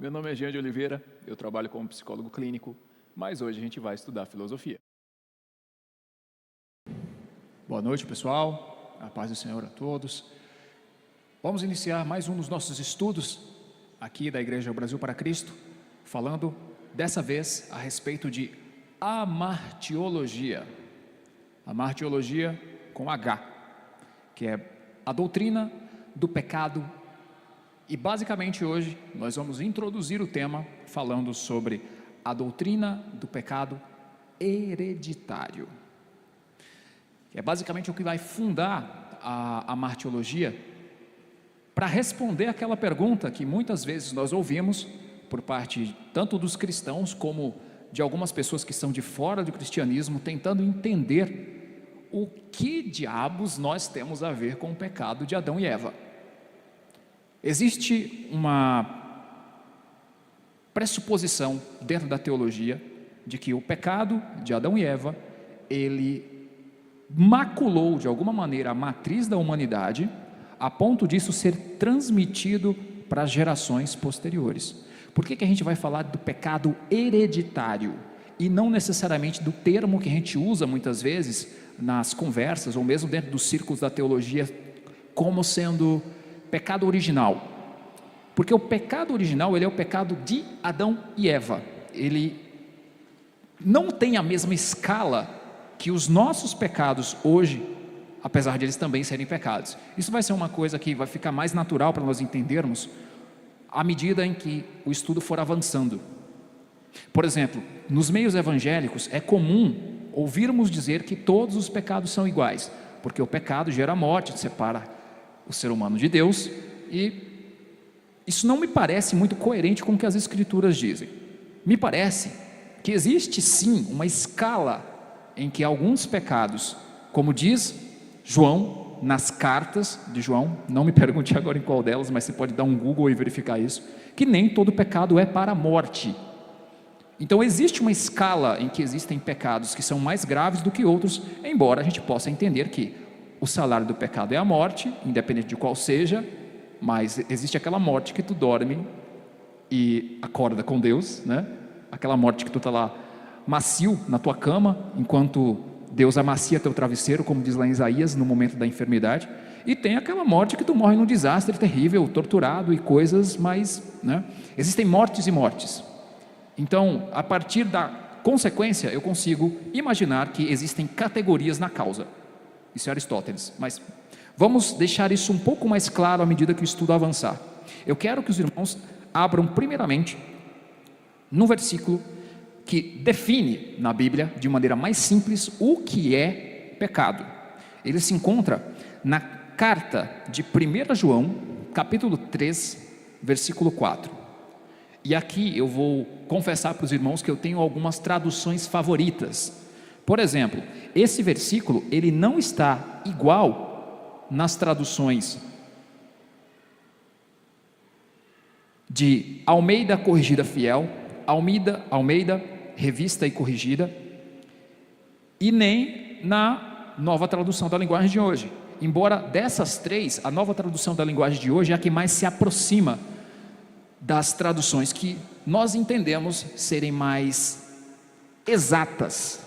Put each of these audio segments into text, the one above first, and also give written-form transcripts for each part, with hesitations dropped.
Meu nome é Jean de Oliveira, eu trabalho como psicólogo clínico, mas hoje a gente vai estudar filosofia. Boa noite, pessoal. A paz do Senhor a todos. Vamos iniciar mais um dos nossos estudos aqui da Igreja Brasil para Cristo, falando dessa vez a respeito de amartiologia. Amartiologia com H, que é a doutrina do pecado. E basicamente hoje nós vamos introduzir o tema falando sobre a doutrina do pecado hereditário. É basicamente o que vai fundar a martiologia para responder aquela pergunta que muitas vezes nós ouvimos por parte tanto dos cristãos como de algumas pessoas que são de fora do cristianismo, tentando entender o que diabos nós temos a ver com o pecado de Adão e Eva. Existe uma pressuposição dentro da teologia de que o pecado de Adão e Eva, ele maculou de alguma maneira a matriz da humanidade, a ponto disso ser transmitido para as gerações posteriores. Por que a gente vai falar do pecado hereditário e não necessariamente do termo que a gente usa muitas vezes nas conversas ou mesmo dentro dos círculos da teologia como sendo pecado original? Porque o pecado original, ele é o pecado de Adão e Eva. Ele não tem a mesma escala que os nossos pecados hoje, apesar de eles também serem pecados. Isso vai ser uma coisa que vai ficar mais natural para nós entendermos à medida em que o estudo for avançando. Por exemplo, nos meios evangélicos é comum ouvirmos dizer que todos os pecados são iguais, porque o pecado gera morte, separa o ser humano de Deus, e isso não me parece muito coerente com o que as escrituras dizem. Me parece que existe sim uma escala em que alguns pecados, como diz João nas cartas de João, não me pergunte agora em qual delas, mas você pode dar um Google e verificar isso, que nem todo pecado é para a morte. Então existe uma escala em que existem pecados que são mais graves do que outros, embora a gente possa entender que o salário do pecado é a morte, independente de qual seja, mas existe aquela morte que tu dorme e acorda com Deus, né? Aquela morte que tu está lá macio na tua cama, enquanto Deus amacia teu travesseiro, como diz lá em Isaías, no momento da enfermidade. E tem aquela morte que tu morre num desastre terrível, torturado e coisas mais, né? Existem mortes e mortes. Então, a partir da consequência, eu consigo imaginar que existem categorias na causa. Isso é Aristóteles, mas vamos deixar isso um pouco mais claro à medida que o estudo avançar. Eu quero que os irmãos abram primeiramente no versículo que define na Bíblia de maneira mais simples o que é pecado. Ele se encontra na carta de 1 João, capítulo 3, versículo 4. E aqui eu vou confessar para os irmãos que eu tenho algumas traduções favoritas. Por exemplo, esse versículo, ele não está igual nas traduções de Almeida Corrigida Fiel, Almeida Revista e Corrigida, e nem na Nova Tradução da Linguagem de hoje. Embora dessas três, a Nova Tradução da Linguagem de hoje é a que mais se aproxima das traduções que nós entendemos serem mais exatas.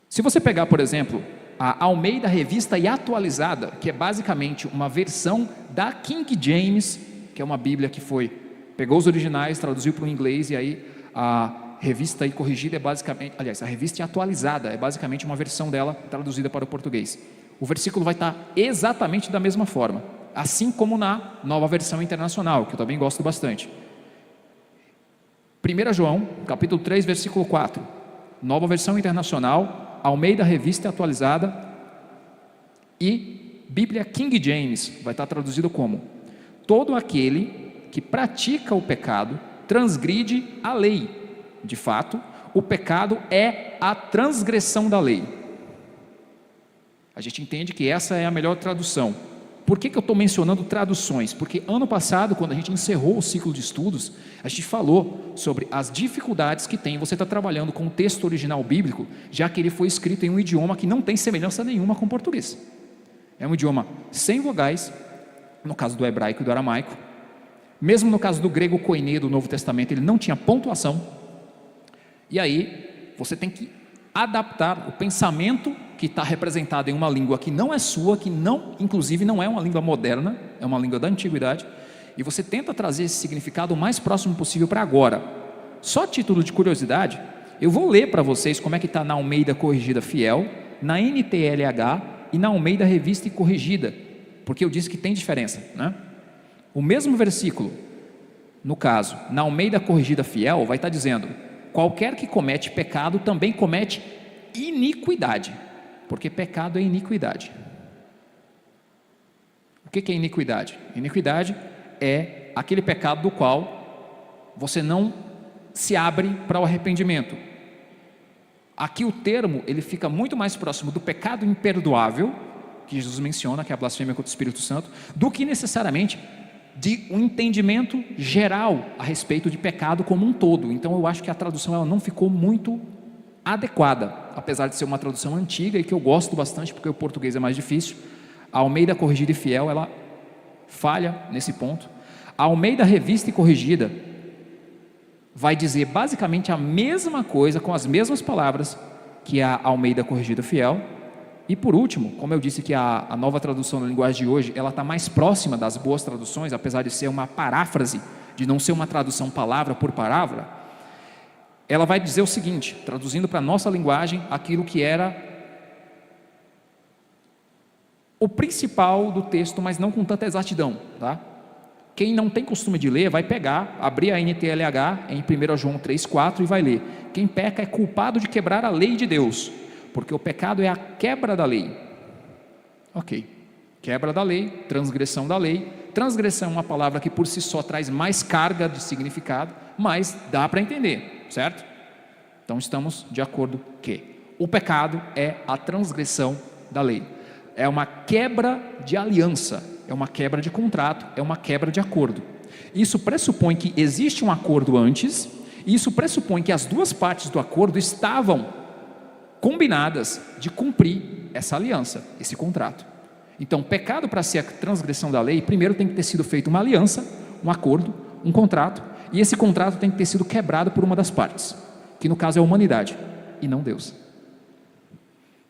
Se você pegar, por exemplo, a Almeida Revista e Atualizada, que é basicamente uma versão da King James, que é uma Bíblia que pegou os originais, traduziu para o inglês, e aí a Revista e Corrigida é basicamente, aliás, a Revista e Atualizada é basicamente uma versão dela traduzida para o português. O versículo vai estar exatamente da mesma forma, assim como na Nova Versão Internacional, que eu também gosto bastante. 1 João, capítulo 3, versículo 4, Nova Versão Internacional, Almeida Revista Atualizada e Bíblia King James, vai estar traduzido como: todo aquele que pratica o pecado transgride a lei. De fato, o pecado é a transgressão da lei. A gente entende que essa é a melhor tradução. Por que eu estou mencionando traduções? Porque ano passado, quando a gente encerrou o ciclo de estudos, a gente falou sobre as dificuldades que tem você estar trabalhando com o texto original bíblico, já que ele foi escrito em um idioma que não tem semelhança nenhuma com o português. É um idioma sem vogais, no caso do hebraico e do aramaico, Mesmo no caso do grego koiné do Novo Testamento, ele não tinha pontuação. E aí você tem que adaptar o pensamento que está representado em uma língua que não é sua, que não, inclusive não é uma língua moderna, é uma língua da antiguidade, e você tenta trazer esse significado o mais próximo possível para agora. Só a título de curiosidade, eu vou ler para vocês como é que está na Almeida Corrigida Fiel, na NTLH e na Almeida Revista e Corrigida, porque eu disse que tem diferença, né? O mesmo versículo, no caso, na Almeida Corrigida Fiel, vai estar dizendo: qualquer que comete pecado também comete iniquidade, porque pecado é iniquidade. O que é iniquidade? Iniquidade é aquele pecado do qual você não se abre para o arrependimento. Aqui o termo, ele fica muito mais próximo do pecado imperdoável, que Jesus menciona, que é a blasfêmia contra o Espírito Santo, do que necessariamente de um entendimento geral a respeito de pecado como um todo. Então eu acho que a tradução ela não ficou muito adequada, apesar de ser uma tradução antiga e que eu gosto bastante, porque o português é mais difícil. A Almeida Corrigida e Fiel, ela falha nesse ponto. A Almeida Revista e Corrigida vai dizer basicamente a mesma coisa, com as mesmas palavras que a Almeida Corrigida Fiel. E por último, como eu disse que a nova tradução da linguagem de hoje, ela está mais próxima das boas traduções, apesar de ser uma paráfrase, de não ser uma tradução palavra por palavra, ela vai dizer o seguinte, traduzindo para a nossa linguagem, aquilo que era o principal do texto, mas não com tanta exatidão, tá? Quem não tem costume de ler, vai pegar, abrir a NTLH em 1 João 3,4 e vai ler: quem peca é culpado de quebrar a lei de Deus, porque o pecado é a quebra da lei. Ok, quebra da lei, transgressão da lei. Transgressão é uma palavra que por si só traz mais carga de significado, mas dá para entender, certo? Então estamos de acordo que o pecado é a transgressão da lei, é uma quebra de aliança, é uma quebra de contrato, é uma quebra de acordo. Isso pressupõe que existe um acordo antes, e isso pressupõe que as duas partes do acordo estavam combinadas de cumprir essa aliança, esse contrato. Então, pecado, para ser a transgressão da lei, primeiro tem que ter sido feita uma aliança, um acordo, um contrato, e esse contrato tem que ter sido quebrado por uma das partes, que no caso é a humanidade, e não Deus.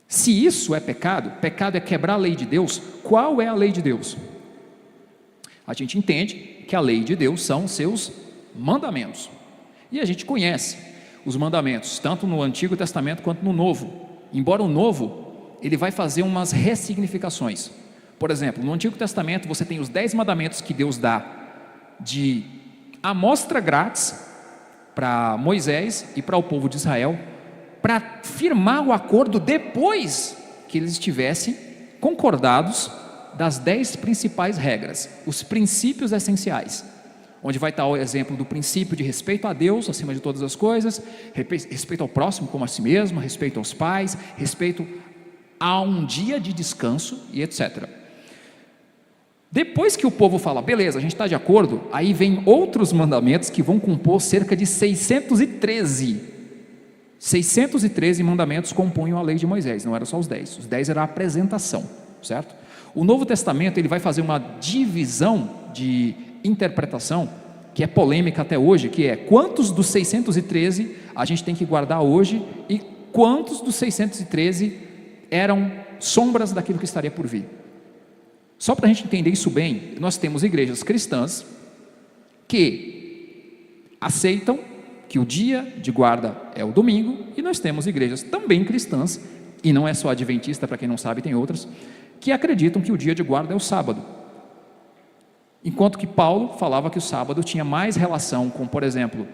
Se isso é pecado, pecado é quebrar a lei de Deus. Qual é a lei de Deus? A gente entende que a lei de Deus são seus mandamentos, e a gente conhece os mandamentos, tanto no Antigo Testamento quanto no Novo, embora o Novo, ele vai fazer umas ressignificações. Por exemplo, no Antigo Testamento você tem os 10 mandamentos que Deus dá de amostra grátis para Moisés e para o povo de Israel, para firmar o acordo depois que eles estivessem concordados das 10 principais regras, os princípios essenciais, onde vai estar o exemplo do princípio de respeito a Deus acima de todas as coisas, respeito ao próximo como a si mesmo, respeito aos pais, respeito a um dia de descanso e etc. Depois que o povo fala, beleza, a gente está de acordo, aí vem outros mandamentos que vão compor cerca de 613 mandamentos compunham a lei de Moisés, não eram só os 10, os 10 era a apresentação, certo? O Novo Testamento ele vai fazer uma divisão de interpretação, que é polêmica até hoje, que é quantos dos 613 a gente tem que guardar hoje, e quantos dos 613 eram sombras daquilo que estaria por vir. Só para a gente entender isso bem, nós temos igrejas cristãs que aceitam que o dia de guarda é o domingo, e nós temos igrejas também cristãs, e não é só adventista, para quem não sabe, tem outras, que acreditam que o dia de guarda é o sábado. Enquanto que Paulo falava que o sábado tinha mais relação com, por exemplo,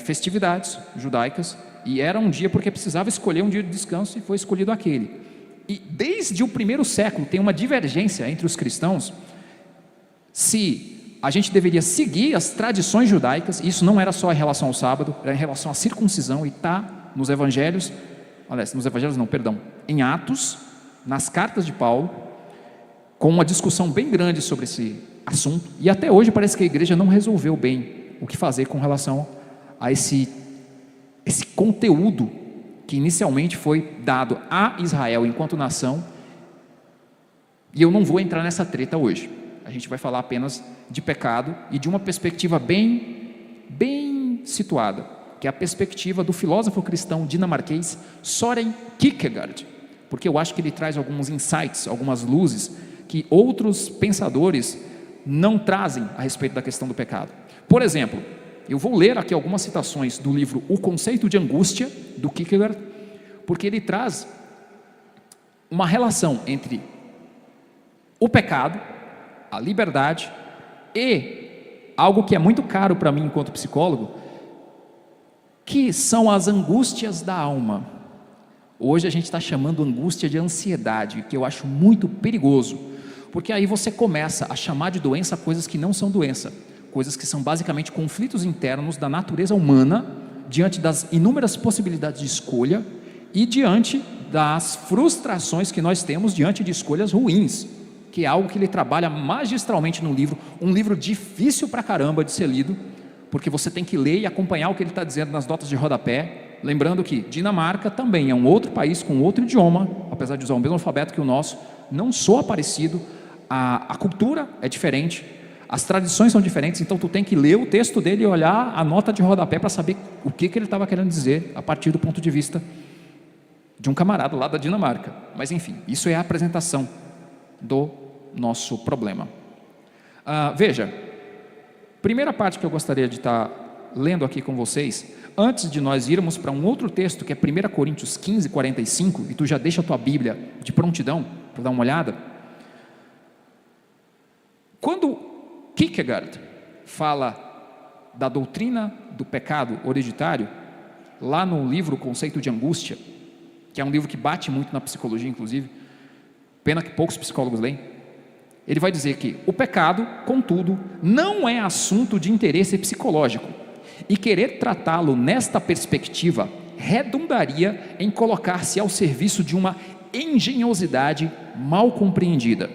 festividades judaicas, e era um dia porque precisava escolher um dia de descanso, e foi escolhido aquele. E desde o primeiro século tem uma divergência entre os cristãos, se a gente deveria seguir as tradições judaicas. Isso não era só em relação ao sábado, era em relação à circuncisão, e está nos evangelhos, aliás, nos evangelhos não, perdão, em Atos, nas cartas de Paulo, com uma discussão bem grande sobre esse assunto, e até hoje parece que a igreja não resolveu bem o que fazer com relação a esse conteúdo que inicialmente foi dado a Israel enquanto nação, e eu não vou entrar nessa treta hoje, a gente vai falar apenas de pecado e de uma perspectiva bem situada, que é a perspectiva do filósofo cristão dinamarquês Søren Kierkegaard, porque eu acho que ele traz alguns insights, algumas luzes que outros pensadores não trazem a respeito da questão do pecado. Por exemplo, eu vou ler aqui algumas citações do livro O Conceito de Angústia, do Kierkegaard, porque ele traz uma relação entre o pecado, a liberdade e algo que é muito caro para mim enquanto psicólogo, que são as angústias da alma. Hoje a gente está chamando angústia de ansiedade, que eu acho muito perigoso, porque aí você começa a chamar de doença coisas que não são doença, coisas que são basicamente conflitos internos da natureza humana, diante das inúmeras possibilidades de escolha e diante das frustrações que nós temos diante de escolhas ruins, que é algo que ele trabalha magistralmente no livro, um livro difícil pra caramba de ser lido, porque você tem que ler e acompanhar o que ele está dizendo nas notas de rodapé, lembrando que Dinamarca também é um outro país com outro idioma, apesar de usar o mesmo alfabeto que o nosso, não soa parecido, a cultura é diferente, as tradições são diferentes, então tu tem que ler o texto dele e olhar a nota de rodapé para saber o que ele estava querendo dizer a partir do ponto de vista de um camarada lá da Dinamarca. Mas enfim, isso é a apresentação do nosso problema. Veja, primeira parte que eu gostaria de estar lendo aqui com vocês, antes de nós irmos para um outro texto que é 1 Coríntios 15, 45, e tu já deixa a tua Bíblia de prontidão para dar uma olhada. Quando Kierkegaard fala da doutrina do pecado hereditário, lá no livro O Conceito de Angústia, que é um livro que bate muito na psicologia, inclusive, pena que poucos psicólogos leem, ele vai dizer que o pecado, contudo, não é assunto de interesse psicológico, e querer tratá-lo nesta perspectiva redundaria em colocar-se ao serviço de uma engenhosidade mal compreendida.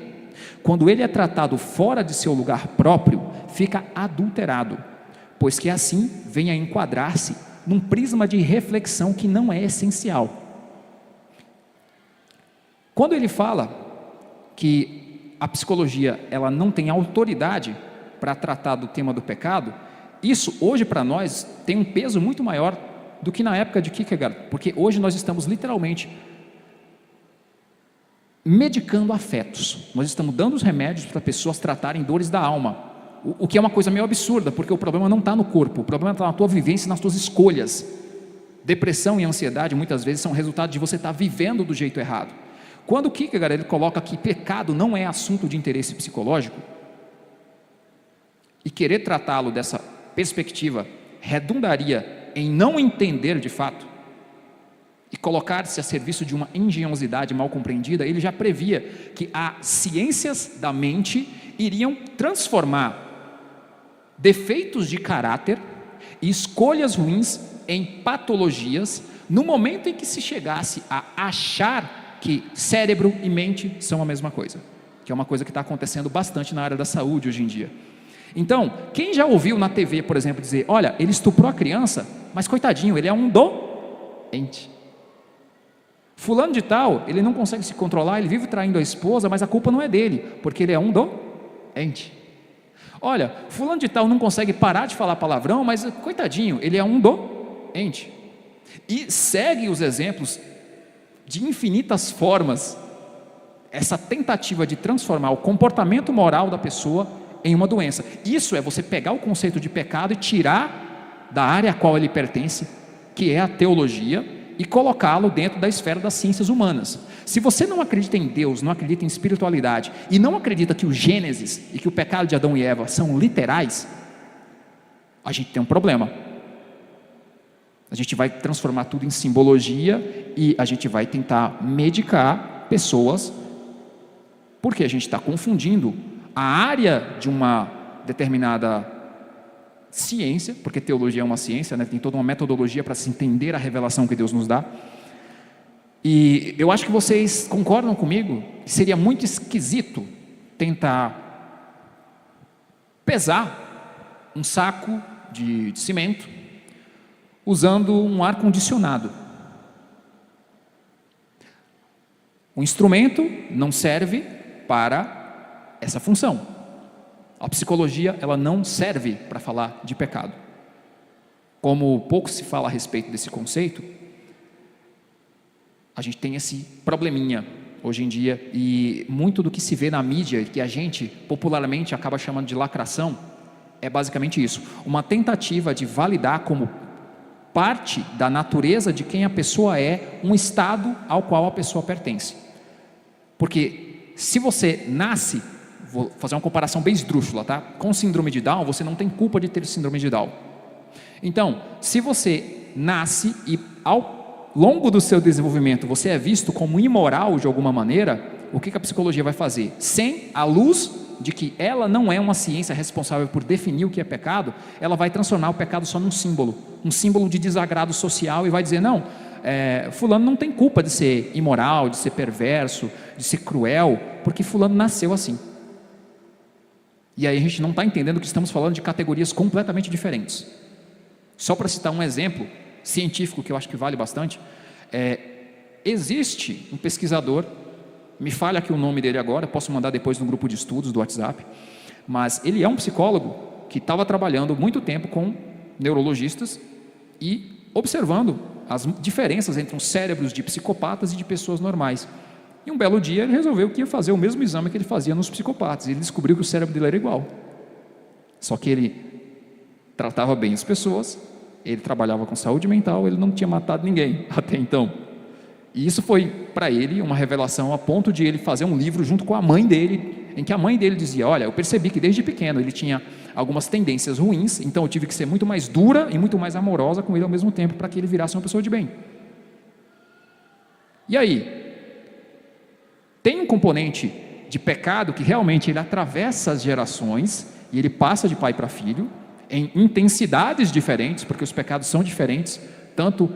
Quando ele é tratado fora de seu lugar próprio, fica adulterado, pois que assim vem a enquadrar-se num prisma de reflexão que não é essencial. Quando ele fala que a psicologia ela não tem autoridade para tratar do tema do pecado, isso hoje para nós tem um peso muito maior do que na época de Kierkegaard, porque hoje nós estamos literalmente medicando afetos, nós estamos dando os remédios para pessoas tratarem dores da alma, o que é uma coisa meio absurda, porque o problema não está no corpo, o problema está na tua vivência e nas tuas escolhas. Depressão e ansiedade muitas vezes são resultado de você estar vivendo do jeito errado. Quando Kierkegaard ele coloca que pecado não é assunto de interesse psicológico, e querer tratá-lo dessa perspectiva redundaria em não entender de fato, e colocar-se a serviço de uma engenhosidade mal compreendida, ele já previa que as ciências da mente iriam transformar defeitos de caráter e escolhas ruins em patologias, no momento em que se chegasse a achar que cérebro e mente são a mesma coisa, que é uma coisa que está acontecendo bastante na área da saúde hoje em dia. Então, quem já ouviu na TV, por exemplo, dizer, olha, ele estuprou a criança, mas coitadinho, ele é um doente. Fulano de tal, ele não consegue se controlar, ele vive traindo a esposa, mas a culpa não é dele, porque ele é um doente. Olha, fulano de tal não consegue parar de falar palavrão, mas coitadinho, ele é um doente. E segue os exemplos de infinitas formas, essa tentativa de transformar o comportamento moral da pessoa em uma doença. Isso é você pegar o conceito de pecado e tirar da área a qual ele pertence, que é a teologia, e colocá-lo dentro da esfera das ciências humanas. Se você não acredita em Deus, não acredita em espiritualidade, e não acredita que o Gênesis e que o pecado de Adão e Eva são literais, a gente tem um problema. A gente vai transformar tudo em simbologia e a gente vai tentar medicar pessoas, porque a gente está confundindo a área de uma determinada ciência, porque teologia é uma ciência, né? Tem toda uma metodologia para se entender a revelação que Deus nos dá. E eu acho que vocês concordam comigo que seria muito esquisito tentar pesar um saco de cimento usando um ar-condicionado. O instrumento não serve para essa função. A psicologia, ela não serve para falar de pecado. Como pouco se fala a respeito desse conceito, a gente tem esse probleminha hoje em dia, e muito do que se vê na mídia, que a gente popularmente acaba chamando de lacração, é basicamente isso, uma tentativa de validar como parte da natureza de quem a pessoa é, um estado ao qual a pessoa pertence. Porque se você nasce, vou fazer uma comparação bem esdrúxula, tá? Com síndrome de Down, você não tem culpa de ter síndrome de Down. Então, se você nasce e ao longo do seu desenvolvimento você é visto como imoral de alguma maneira, o que a psicologia vai fazer? Sem a luz de que ela não é uma ciência responsável por definir o que é pecado, ela vai transformar o pecado só num símbolo, um símbolo de desagrado social, e vai dizer, não, fulano não tem culpa de ser imoral, de ser perverso, de ser cruel, porque fulano nasceu assim. E aí a gente não está entendendo que estamos falando de categorias completamente diferentes. Só para citar um exemplo científico que eu acho que vale bastante, existe um pesquisador, me falha aqui o nome dele agora, posso mandar depois no grupo de estudos do WhatsApp, mas ele é um psicólogo que estava trabalhando muito tempo com neurologistas e observando as diferenças entre os cérebros de psicopatas e de pessoas normais. E um belo dia ele resolveu que ia fazer o mesmo exame que ele fazia nos psicopatas, e ele descobriu que o cérebro dele era igual. Só que ele tratava bem as pessoas, ele trabalhava com saúde mental, ele não tinha matado ninguém até então. E isso foi para ele uma revelação a ponto de ele fazer um livro junto com a mãe dele, em que a mãe dele dizia, olha, eu percebi que desde pequeno ele tinha algumas tendências ruins, então eu tive que ser muito mais dura e muito mais amorosa com ele ao mesmo tempo, para que ele virasse uma pessoa de bem. E aí, tem um componente de pecado que realmente ele atravessa as gerações, e ele passa de pai para filho, em intensidades diferentes, porque os pecados são diferentes, tanto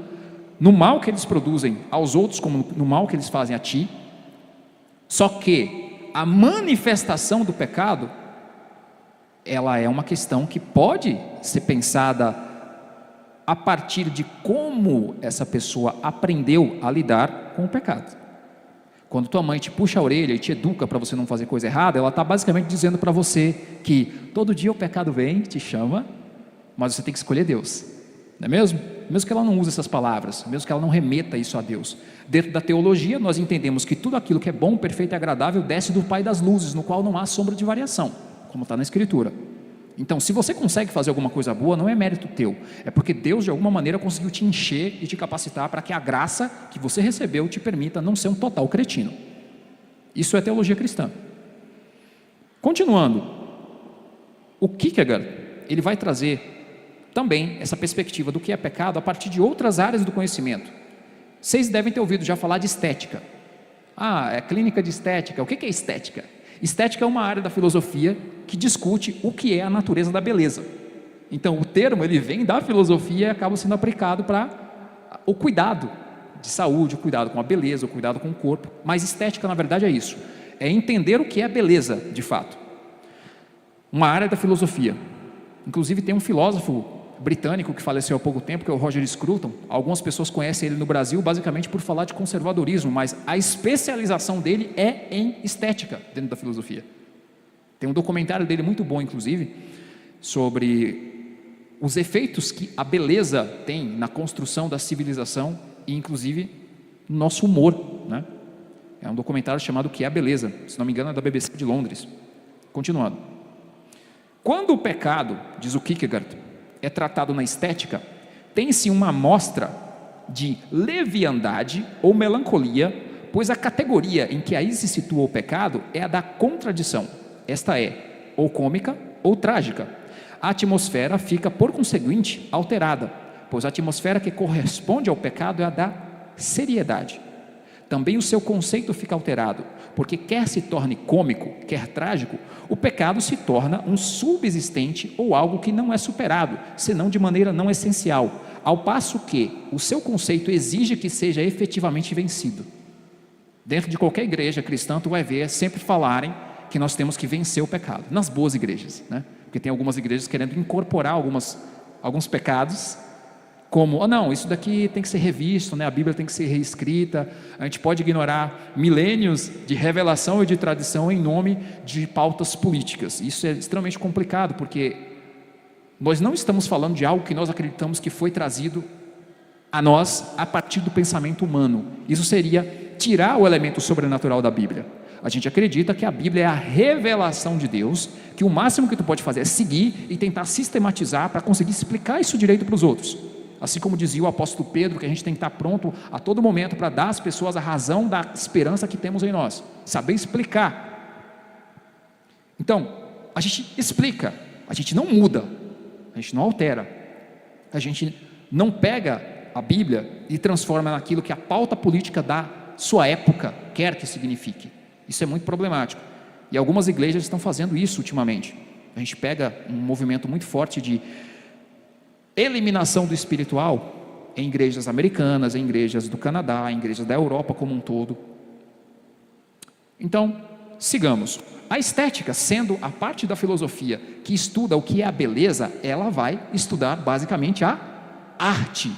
no mal que eles produzem aos outros, como no mal que eles fazem a ti. Só que a manifestação do pecado, ela é uma questão que pode ser pensada a partir de como essa pessoa aprendeu a lidar com o pecado. Quando tua mãe te puxa a orelha e te educa para você não fazer coisa errada, ela está basicamente dizendo para você que todo dia o pecado vem, te chama, mas você tem que escolher Deus, não é mesmo? Mesmo que ela não use essas palavras, mesmo que ela não remeta isso a Deus. Dentro da teologia nós entendemos que tudo aquilo que é bom, perfeito e agradável desce do Pai das luzes, no qual não há sombra de variação, como está na Escritura. Então, se você consegue fazer alguma coisa boa, não é mérito teu, é porque Deus de alguma maneira conseguiu te encher e te capacitar para que a graça que você recebeu te permita não ser um total cretino. Isso é teologia cristã. Continuando, o Kierkegaard, ele vai trazer também essa perspectiva do que é pecado a partir de outras áreas do conhecimento. Vocês devem ter ouvido já falar de estética. É clínica de estética. O que é estética? Estética é uma área da filosofia que discute o que é a natureza da beleza. Então o termo ele vem da filosofia e acaba sendo aplicado para o cuidado de saúde, o cuidado com a beleza, o cuidado com o corpo. Mas estética na verdade é isso, é entender o que é beleza de fato. Uma área da filosofia. Inclusive tem um filósofo britânico que faleceu há pouco tempo, que é o Roger Scruton. Algumas pessoas conhecem ele no Brasil basicamente por falar de conservadorismo, mas a especialização dele é em estética dentro da filosofia. Tem um documentário dele muito bom, inclusive, sobre os efeitos que a beleza tem na construção da civilização e inclusive no nosso humor, né? É um documentário chamado O que é a Beleza, se não me engano é da BBC de Londres. Continuando, quando o pecado, diz o Kierkegaard, é tratado na estética, tem-se uma amostra de leviandade ou melancolia, pois a categoria em que aí se situa o pecado é a da contradição. Esta é ou cômica ou trágica. A atmosfera fica, por conseguinte, alterada, pois a atmosfera que corresponde ao pecado é a da seriedade. Também o seu conceito fica alterado, porque quer se torne cômico, quer trágico, o pecado se torna um subsistente ou algo que não é superado, senão de maneira não essencial, ao passo que o seu conceito exige que seja efetivamente vencido. Dentro de qualquer igreja cristã, tu vai ver sempre falarem que nós temos que vencer o pecado, nas boas igrejas, né? Porque tem algumas igrejas querendo incorporar alguns pecados como, não, isso daqui tem que ser revisto, né? A Bíblia tem que ser reescrita, a gente pode ignorar milênios de revelação e de tradição em nome de pautas políticas. Isso é extremamente complicado, porque nós não estamos falando de algo que nós acreditamos que foi trazido a nós a partir do pensamento humano. Isso seria tirar o elemento sobrenatural da Bíblia. A gente acredita que a Bíblia é a revelação de Deus, que o máximo que tu pode fazer é seguir e tentar sistematizar para conseguir explicar isso direito para os outros. Assim como dizia o apóstolo Pedro, que a gente tem que estar pronto a todo momento para dar às pessoas a razão da esperança que temos em nós, saber explicar. Então, a gente explica, a gente não muda, a gente não altera, a gente não pega a Bíblia e transforma naquilo que a pauta política da sua época quer que signifique. Isso é muito problemático, e algumas igrejas estão fazendo isso ultimamente. A gente pega um movimento muito forte de eliminação do espiritual em igrejas americanas, em igrejas do Canadá, em igrejas da Europa como um todo. Então, sigamos. A estética, sendo a parte da filosofia que estuda o que é a beleza, ela vai estudar basicamente a arte,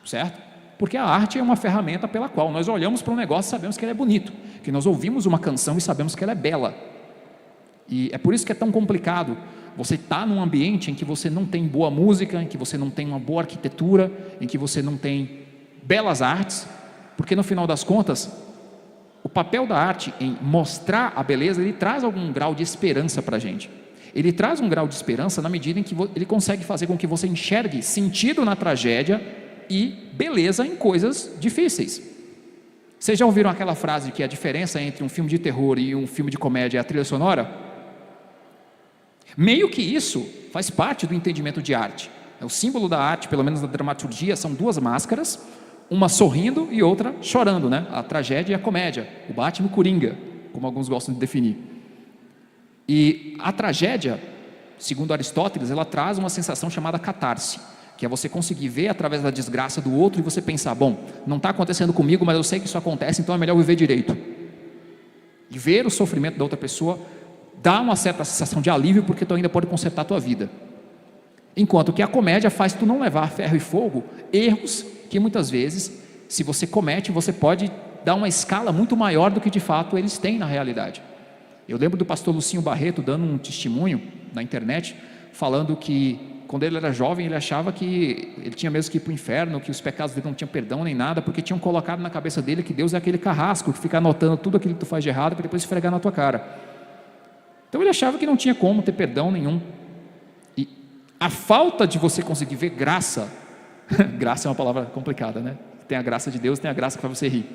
certo? Porque a arte é uma ferramenta pela qual nós olhamos para um negócio e sabemos que ele é bonito, que nós ouvimos uma canção e sabemos que ela é bela. E é por isso que é tão complicado você estar num ambiente em que você não tem boa música, em que você não tem uma boa arquitetura, em que você não tem belas artes, porque no final das contas, o papel da arte em mostrar a beleza, ele traz algum grau de esperança para a gente. Ele traz um grau de esperança na medida em que ele consegue fazer com que você enxergue sentido na tragédia e beleza em coisas difíceis. Vocês já ouviram aquela frase que a diferença entre um filme de terror e um filme de comédia é a trilha sonora? Meio que isso faz parte do entendimento de arte. O símbolo da arte, pelo menos na dramaturgia, são duas máscaras, uma sorrindo e outra chorando, né? A tragédia e a comédia, o Batman e o Coringa, como alguns gostam de definir. E a tragédia, segundo Aristóteles, ela traz uma sensação chamada catarse, que é você conseguir ver através da desgraça do outro e você pensar, bom, não está acontecendo comigo, mas eu sei que isso acontece, então é melhor viver direito. E ver o sofrimento da outra pessoa dá uma certa sensação de alívio, porque tu ainda pode consertar a tua vida. Enquanto que a comédia faz tu não levar a ferro e fogo erros que muitas vezes, se você comete, você pode dar uma escala muito maior do que de fato eles têm na realidade. Eu lembro do pastor Lucinho Barreto dando um testemunho na internet, falando que quando ele era jovem, ele achava que ele tinha mesmo que ir para o inferno, que os pecados dele não tinham perdão nem nada, porque tinham colocado na cabeça dele que Deus é aquele carrasco que fica anotando tudo aquilo que tu faz de errado para depois esfregar na tua cara. Então ele achava que não tinha como ter perdão nenhum. E a falta de você conseguir ver graça, graça é uma palavra complicada, né? Tem a graça de Deus, tem a graça que faz você rir.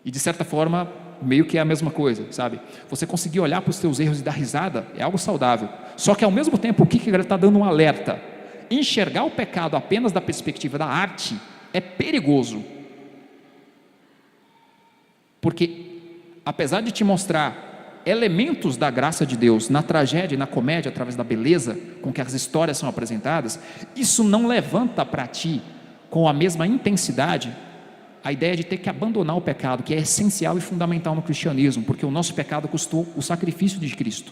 E de certa forma, meio que é a mesma coisa, sabe? Você conseguir olhar para os teus erros e dar risada é algo saudável. Só que ao mesmo tempo, o que ele está dando um alerta? Enxergar o pecado apenas da perspectiva da arte é perigoso. Porque apesar de te mostrar elementos da graça de Deus na tragédia e na comédia, através da beleza com que as histórias são apresentadas, isso não levanta para ti com a mesma intensidade a ideia de ter que abandonar o pecado, que é essencial e fundamental no cristianismo, porque o nosso pecado custou o sacrifício de Cristo,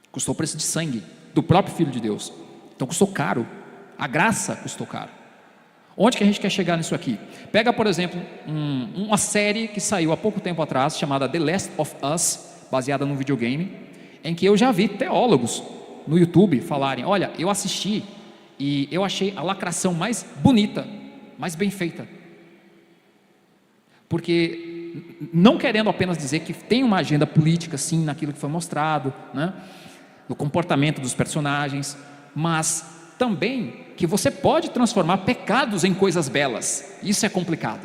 custou o preço de sangue do próprio Filho de Deus. Então custou caro, a graça custou caro. Onde que a gente quer chegar nisso aqui? Pega, por exemplo, uma série que saiu há pouco tempo atrás, chamada The Last of Us, baseada num videogame, em que eu já vi teólogos no YouTube falarem, olha, eu assisti e eu achei a lacração mais bonita, mais bem feita. Porque, não querendo apenas dizer que tem uma agenda política, sim, naquilo que foi mostrado, né, no comportamento dos personagens, mas também que você pode transformar pecados em coisas belas. Isso é complicado.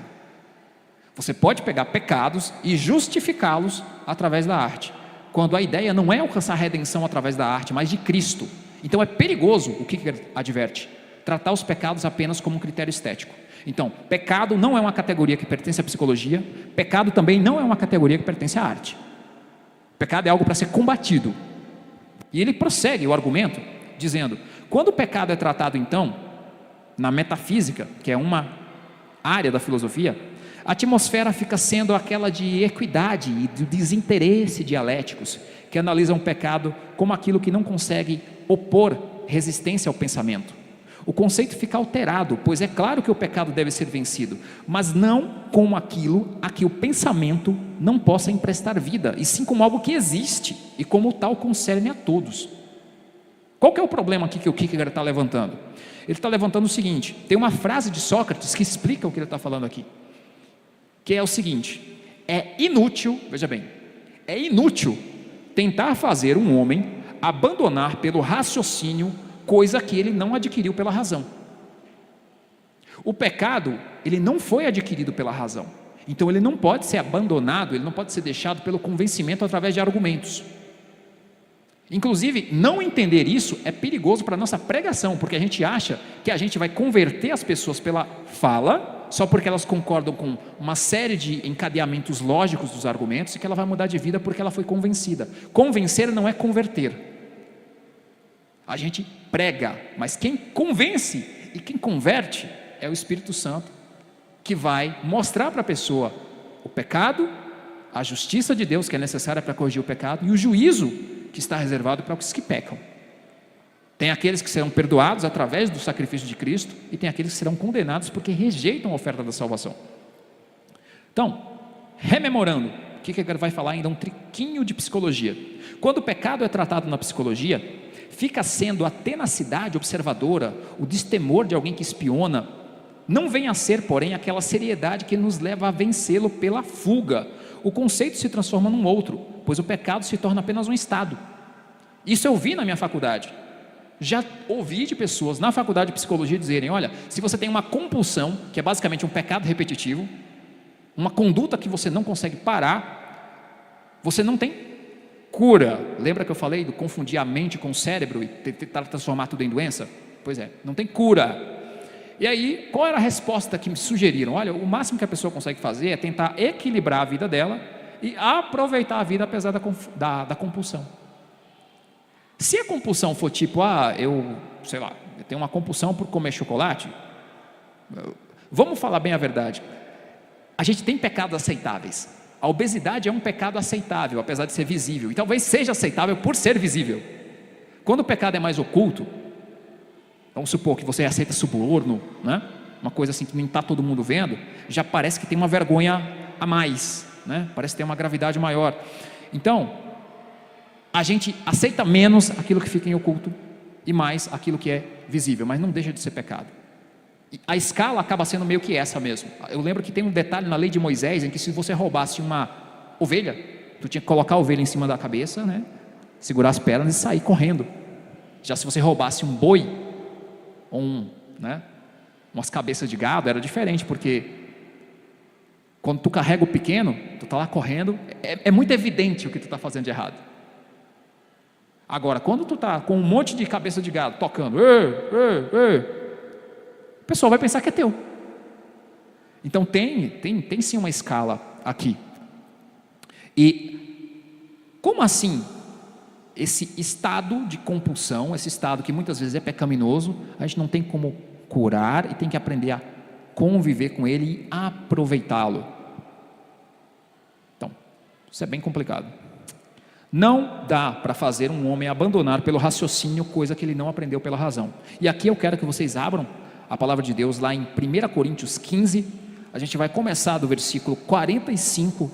Você pode pegar pecados e justificá-los através da arte, quando a ideia não é alcançar a redenção através da arte, mas de Cristo. Então é perigoso, o que adverte? Tratar os pecados apenas como um critério estético. Então, pecado não é uma categoria que pertence à psicologia, pecado também não é uma categoria que pertence à arte. Pecado é algo para ser combatido. E ele prossegue o argumento dizendo, quando o pecado é tratado então na metafísica, que é uma área da filosofia, a atmosfera fica sendo aquela de equidade e de desinteresse dialéticos, que analisam o pecado como aquilo que não consegue opor resistência ao pensamento. O conceito fica alterado, pois é claro que o pecado deve ser vencido, mas não como aquilo a que o pensamento não possa emprestar vida, e sim como algo que existe, e como tal concerne a todos. Qual que é o problema aqui que o Kierkegaard está levantando? Ele está levantando o seguinte: tem uma frase de Sócrates que explica o que ele está falando aqui, que é o seguinte: é inútil, veja bem, é inútil tentar fazer um homem abandonar pelo raciocínio coisa que ele não adquiriu pela razão. O pecado, ele não foi adquirido pela razão, então ele não pode ser abandonado, ele não pode ser deixado pelo convencimento através de argumentos. Inclusive, não entender isso é perigoso para a nossa pregação, porque a gente acha que a gente vai converter as pessoas pela fala, só porque elas concordam com uma série de encadeamentos lógicos dos argumentos, e que ela vai mudar de vida porque ela foi convencida. Convencer não é converter. A gente prega, mas quem convence e quem converte é o Espírito Santo, que vai mostrar para a pessoa o pecado, a justiça de Deus que é necessária para corrigir o pecado, e o juízo que está reservado para os que pecam. Tem aqueles que serão perdoados através do sacrifício de Cristo, e tem aqueles que serão condenados porque rejeitam a oferta da salvação. Então, rememorando, o que ele vai falar ainda um triquinho de psicologia. Quando o pecado é tratado na psicologia, fica sendo a tenacidade observadora, o destemor de alguém que espiona, não vem a ser, porém, aquela seriedade que nos leva a vencê-lo pela fuga. O conceito se transforma num outro, pois o pecado se torna apenas um estado. Isso eu vi na minha faculdade. Já ouvi de pessoas na faculdade de psicologia dizerem: olha, se você tem uma compulsão, que é basicamente um pecado repetitivo, uma conduta que você não consegue parar, você não tem cura. Lembra que eu falei do confundir a mente com o cérebro e tentar transformar tudo em doença? Pois é, não tem cura. E aí, qual era a resposta que me sugeriram? Olha, o máximo que a pessoa consegue fazer é tentar equilibrar a vida dela e aproveitar a vida apesar da compulsão. Se a compulsão for tipo, eu tenho uma compulsão por comer chocolate, vamos falar bem a verdade, a gente tem pecados aceitáveis. A obesidade é um pecado aceitável, apesar de ser visível, e talvez seja aceitável por ser visível. Quando o pecado é mais oculto, vamos supor que você aceita suborno, né? Uma coisa assim que não está todo mundo vendo, já parece que tem uma vergonha a mais, né? Parece que tem uma gravidade maior. Então, a gente aceita menos aquilo que fica em oculto e mais aquilo que é visível, mas não deixa de ser pecado. E a escala acaba sendo meio que essa mesmo. Eu lembro que tem um detalhe na lei de Moisés em que se você roubasse uma ovelha, tu tinha que colocar a ovelha em cima da cabeça, né? Segurar as pernas e sair correndo. Já se você roubasse um boi ou umas cabeças de gado, era diferente, porque quando tu carrega o pequeno, tu está lá correndo, é muito evidente o que tu está fazendo de errado. Agora, quando tu está com um monte de cabeça de gado tocando, o pessoal vai pensar que é teu. Então tem sim uma escala aqui. E como assim esse estado de compulsão, esse estado que muitas vezes é pecaminoso, a gente não tem como curar e tem que aprender a conviver com ele e aproveitá-lo. Então, isso é bem complicado. Não dá para fazer um homem abandonar pelo raciocínio coisa que ele não aprendeu pela razão. E aqui eu quero que vocês abram a palavra de Deus lá em 1 Coríntios 15, a gente vai começar do versículo 45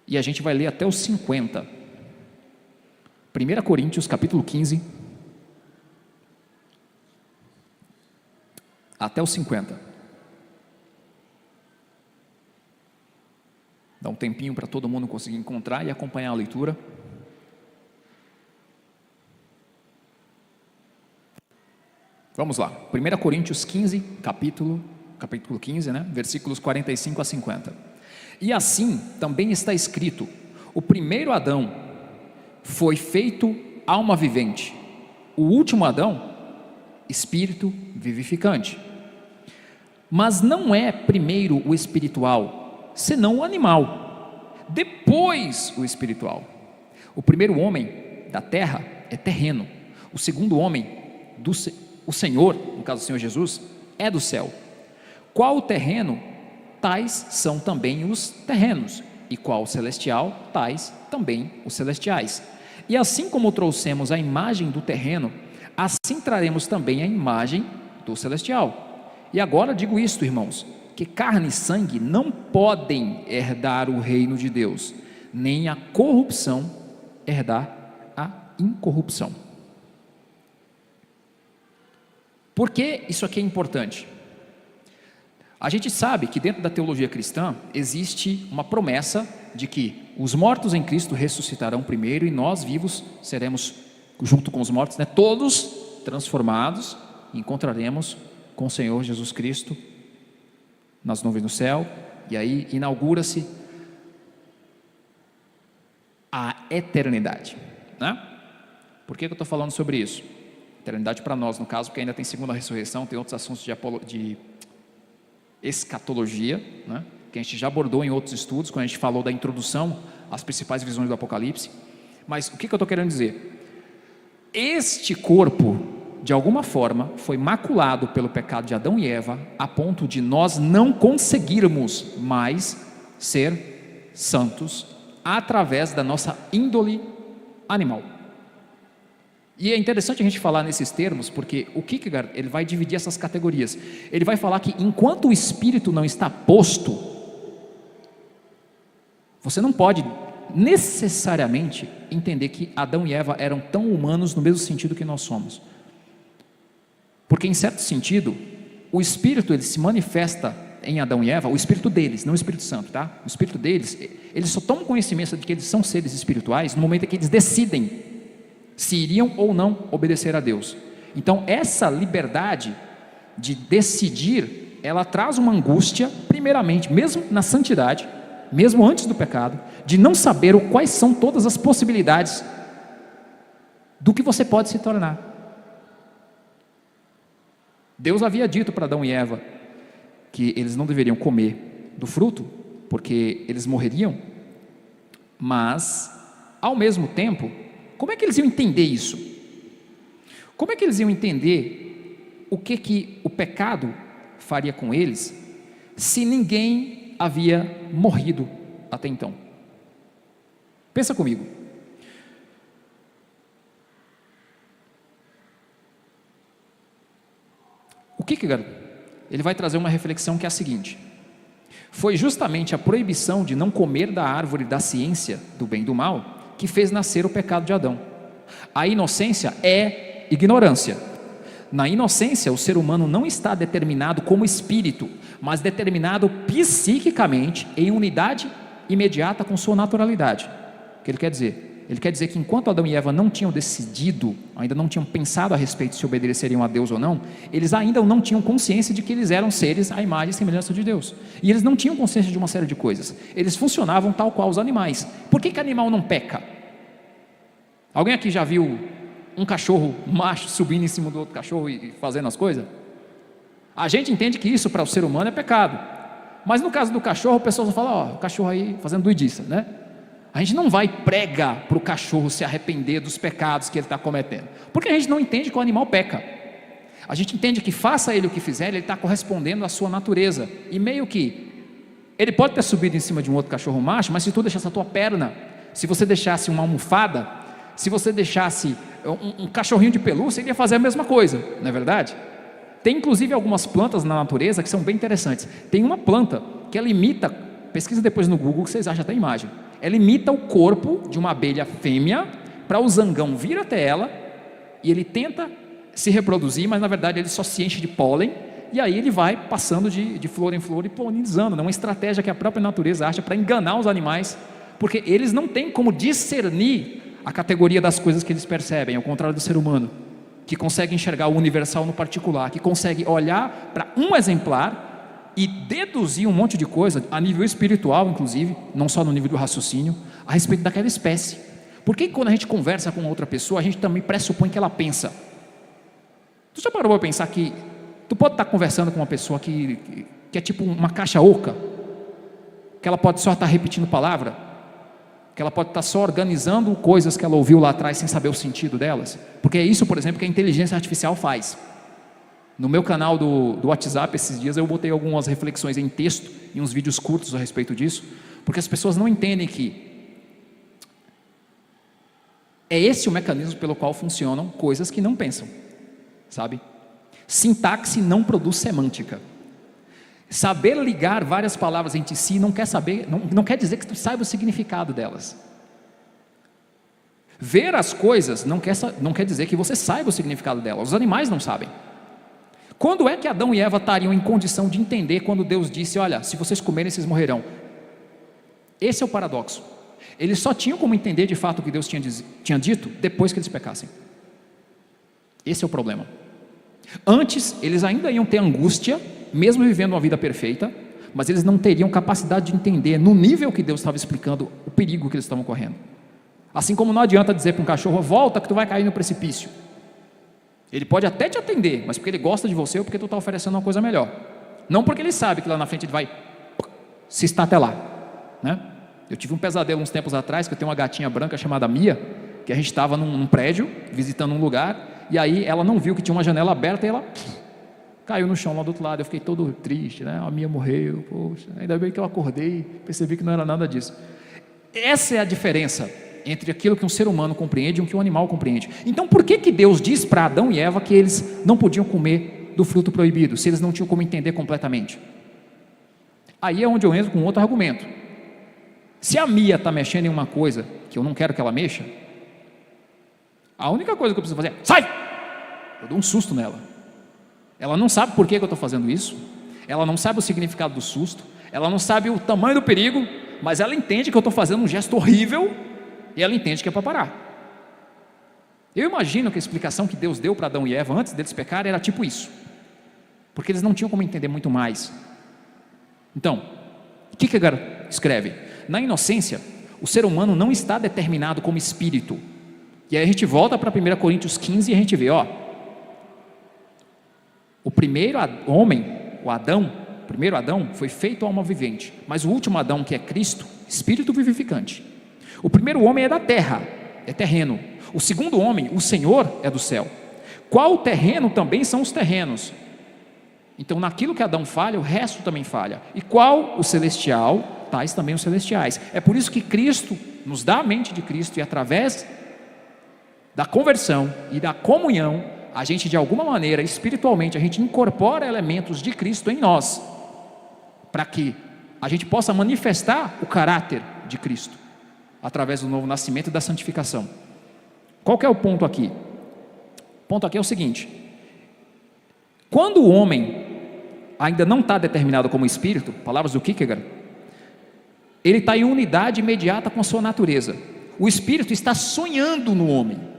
e a gente vai ler até os 50. 1 Coríntios capítulo 15 até os 50. Dá um tempinho para todo mundo conseguir encontrar e acompanhar a leitura. Vamos lá, 1 Coríntios 15, capítulo 15, né? Versículos 45 a 50. E assim também está escrito: o primeiro Adão foi feito alma vivente, o último Adão, espírito vivificante. Mas não é primeiro o espiritual, senão o animal, depois o espiritual. O primeiro homem da terra é terreno, o segundo homem o Senhor, no caso do Senhor Jesus, é do céu. Qual o terreno, tais são também os terrenos, e qual o celestial, tais também os celestiais. E assim como trouxemos a imagem do terreno, assim traremos também a imagem do celestial. E agora digo isto, irmãos, que carne e sangue não podem herdar o reino de Deus, nem a corrupção herdar a incorrupção. Por que isso aqui é importante? A gente sabe que dentro da teologia cristã existe uma promessa de que os mortos em Cristo ressuscitarão primeiro e nós vivos seremos, junto com os mortos, todos transformados, e encontraremos com o Senhor Jesus Cristo nas nuvens do céu, e aí inaugura-se a eternidade, né? Por que eu estou falando sobre isso? Eternidade para nós, no caso, porque ainda tem segunda ressurreição, tem outros assuntos de escatologia, né? Que a gente já abordou em outros estudos, quando a gente falou da introdução às principais visões do Apocalipse. Mas o que eu estou querendo dizer? Este corpo, de alguma forma, foi maculado pelo pecado de Adão e Eva, a ponto de nós não conseguirmos mais ser santos através da nossa índole animal. E é interessante a gente falar nesses termos, porque o Kierkegaard, ele vai dividir essas categorias. Ele vai falar que enquanto o espírito não está posto, você não pode necessariamente entender que Adão e Eva eram tão humanos no mesmo sentido que nós somos. Porque em certo sentido, o espírito ele se manifesta em Adão e Eva, o espírito deles, não o Espírito Santo, tá? O espírito deles, eles só tomam conhecimento de que eles são seres espirituais no momento em que eles decidem se iriam ou não obedecer a Deus. Então essa liberdade de decidir, ela traz uma angústia, primeiramente, mesmo na santidade, mesmo antes do pecado, de não saber quais são todas as possibilidades do que você pode se tornar. Deus havia dito para Adão e Eva que eles não deveriam comer do fruto, porque eles morreriam, mas ao mesmo tempo, como é que eles iam entender isso? Como é que eles iam entender o que o pecado faria com eles, se ninguém havia morrido até então? Pensa comigo. O Kierkegaard, ele vai trazer uma reflexão que é a seguinte: foi justamente a proibição de não comer da árvore da ciência do bem e do mal que fez nascer o pecado de Adão. A inocência é ignorância. Na inocência, o ser humano não está determinado como espírito, mas determinado psiquicamente em unidade imediata com sua naturalidade. O que ele quer dizer? Ele quer dizer que enquanto Adão e Eva não tinham decidido, ainda não tinham pensado a respeito se obedeceriam a Deus ou não, eles ainda não tinham consciência de que eles eram seres à imagem e semelhança de Deus. E eles não tinham consciência de uma série de coisas. Eles funcionavam tal qual os animais. Por que animal não peca? Alguém aqui já viu um cachorro macho subindo em cima do outro cachorro e fazendo as coisas? A gente entende que isso para o ser humano é pecado. Mas no caso do cachorro, o pessoal só fala, ó, o cachorro aí fazendo doidiça, né? A gente não vai pregar para o cachorro se arrepender dos pecados que ele está cometendo, porque a gente não entende que o animal peca. A gente entende que faça ele o que fizer, ele está correspondendo à sua natureza. E meio que, ele pode ter subido em cima de um outro cachorro macho, mas se tu deixasse a tua perna, se você deixasse uma almofada, se você deixasse um cachorrinho de pelúcia, ele ia fazer a mesma coisa, não é verdade? Tem inclusive algumas plantas na natureza que são bem interessantes. Tem uma planta que ela imita, pesquisa depois no Google que vocês acham até a imagem, ela imita o corpo de uma abelha fêmea, para o zangão vir até ela, e ele tenta se reproduzir, mas na verdade ele só se enche de pólen, e aí ele vai passando de flor em flor e polinizando. É uma estratégia que a própria natureza acha para enganar os animais, porque eles não têm como discernir a categoria das coisas que eles percebem, ao contrário do ser humano, que consegue enxergar o universal no particular, que consegue olhar para um exemplar e deduzir um monte de coisa, a nível espiritual inclusive, não só no nível do raciocínio, a respeito daquela espécie. Por que quando a gente conversa com outra pessoa, a gente também pressupõe que ela pensa? Tu já parou para pensar que tu pode estar conversando com uma pessoa que é tipo uma caixa oca, que ela pode só estar repetindo palavra, que ela pode estar só organizando coisas que ela ouviu lá atrás sem saber o sentido delas? Porque é isso, por exemplo, que a inteligência artificial faz. No meu canal do WhatsApp, esses dias, eu botei algumas reflexões em texto e uns vídeos curtos a respeito disso, porque as pessoas não entendem que é esse o mecanismo pelo qual funcionam coisas que não pensam. sabe? Sintaxe não produz semântica. Saber ligar várias palavras entre si não quer dizer que tu saiba o significado delas. Ver as coisas não quer dizer que você saiba o significado delas. Os animais não sabem. Quando é que Adão e Eva estariam em condição de entender quando Deus disse, olha, se vocês comerem, vocês morrerão? Esse é o paradoxo. Eles só tinham como entender de fato o que Deus tinha dito depois que eles pecassem. Esse é o problema. Antes, eles ainda iam ter angústia, mesmo vivendo uma vida perfeita, mas eles não teriam capacidade de entender, no nível que Deus estava explicando, o perigo que eles estavam correndo. Assim como não adianta dizer para um cachorro, volta que tu vai cair no precipício. Ele pode até te atender, mas porque ele gosta de você ou porque tu está oferecendo uma coisa melhor. Não porque ele sabe que lá na frente ele vai se estatelar, né? Eu tive um pesadelo uns tempos atrás, que eu tenho uma gatinha branca chamada Mia, que a gente estava num prédio, visitando um lugar, e aí ela não viu que tinha uma janela aberta e ela caiu no chão lá do outro lado. Eu fiquei todo triste, né? A Mia morreu, poxa, ainda bem que eu acordei, percebi que não era nada disso. Essa é a diferença entre aquilo que um ser humano compreende e o que um animal compreende. Então por que Deus diz para Adão e Eva que eles não podiam comer do fruto proibido, se eles não tinham como entender completamente? Aí é onde eu entro com outro argumento. Se a Mia está mexendo em uma coisa que eu não quero que ela mexa, a única coisa que eu preciso fazer é, sai! Eu dou um susto nela. Ela não sabe por que eu estou fazendo isso, ela não sabe o significado do susto, ela não sabe o tamanho do perigo, mas ela entende que eu estou fazendo um gesto horrível, e ela entende que é para parar. Eu imagino que a explicação que Deus deu para Adão e Eva antes deles pecarem era tipo isso, porque eles não tinham como entender muito mais. Então, Kierkegaard escreve, na inocência, o ser humano não está determinado como espírito. E aí a gente volta para 1 Coríntios 15 e a gente vê, o primeiro homem, o primeiro Adão foi feito alma vivente, mas o último Adão, que é Cristo, espírito vivificante. O primeiro homem é da terra, é terreno. O segundo homem, o Senhor, é do céu. Qual terreno também são os terrenos? Então naquilo que Adão falha, o resto também falha. E qual o celestial, tais também os celestiais. É por isso que Cristo nos dá a mente de Cristo, e através da conversão e da comunhão, a gente de alguma maneira, espiritualmente, a gente incorpora elementos de Cristo em nós, para que a gente possa manifestar o caráter de Cristo, através do novo nascimento e da santificação. Qual que é o ponto aqui? O ponto aqui é o seguinte: quando o homem ainda não está determinado como espírito, palavras do Kierkegaard, ele está em unidade imediata com a sua natureza. O espírito está sonhando no homem.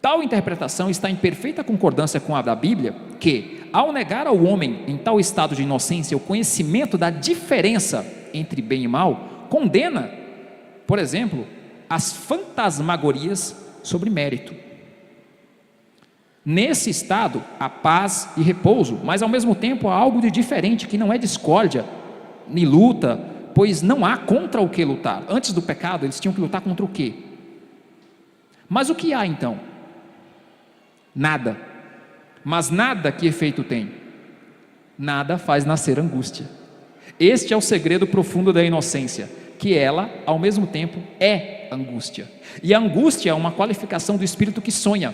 Tal interpretação está em perfeita concordância com a da Bíblia, que, ao negar ao homem em tal estado de inocência o conhecimento da diferença entre bem e mal, condena, por exemplo, as fantasmagorias sobre mérito. Nesse estado há paz e repouso, mas ao mesmo tempo há algo de diferente, que não é discórdia nem luta, pois não há contra o que lutar. Antes do pecado eles tinham que lutar contra o quê? Mas o que há então? Nada. Mas nada que efeito tem? Nada faz nascer angústia. Este é o segredo profundo da inocência, que ela, ao mesmo tempo, é angústia. E a angústia é uma qualificação do espírito que sonha.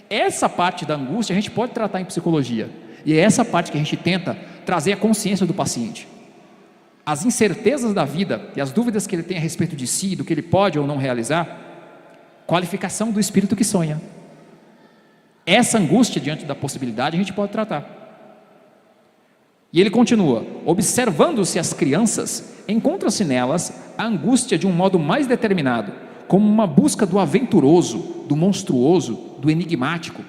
Essa parte da angústia a gente pode tratar em psicologia, e é essa parte que a gente tenta trazer a consciência do paciente. As incertezas da vida e as dúvidas que ele tem a respeito de si, do que ele pode ou não realizar, qualificação do espírito que sonha. Essa angústia diante da possibilidade a gente pode tratar. E ele continua: observando-se as crianças, encontra-se nelas a angústia de um modo mais determinado, como uma busca do aventuroso, do monstruoso, do enigmático.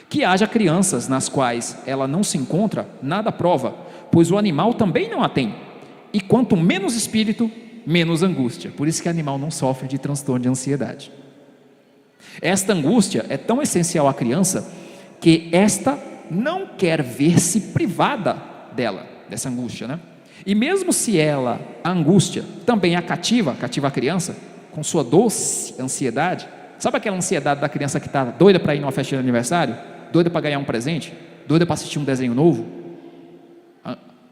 Que haja crianças nas quais ela não se encontra, nada prova, pois o animal também não a tem. E quanto menos espírito, menos angústia. Por isso que o animal não sofre de transtorno de ansiedade. Esta angústia é tão essencial à criança que esta não quer ver-se privada dessa angústia, né? E mesmo se ela, a angústia, também a cativa a criança, com sua doce ansiedade, sabe aquela ansiedade da criança que está doida para ir numa festa de aniversário, doida para ganhar um presente, doida para assistir um desenho novo?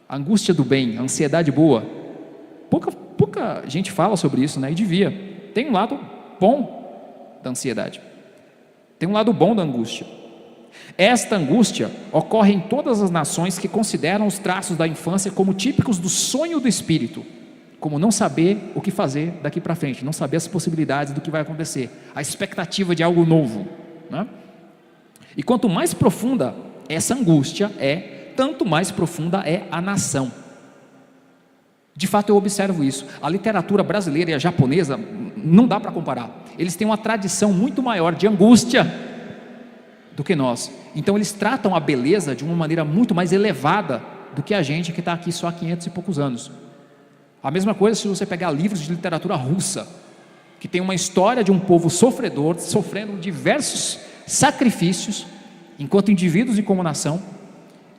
A angústia do bem, a ansiedade boa, pouca gente fala sobre isso, né? E devia. Tem um lado bom da ansiedade, tem um lado bom da angústia. Esta angústia ocorre em todas as nações que consideram os traços da infância como típicos do sonho do espírito, como não saber o que fazer daqui para frente, não saber as possibilidades do que vai acontecer, a expectativa de algo novo, né? E quanto mais profunda essa angústia é, tanto mais profunda é a nação. De fato eu observo isso. A literatura brasileira e a japonesa não dá para comparar. Eles têm uma tradição muito maior de angústia do que nós. Então eles tratam a beleza de uma maneira muito mais elevada do que a gente que está aqui só há 500 e poucos anos. A mesma coisa se você pegar livros de literatura russa, que tem uma história de um povo sofredor, sofrendo diversos sacrifícios, enquanto indivíduos e como nação.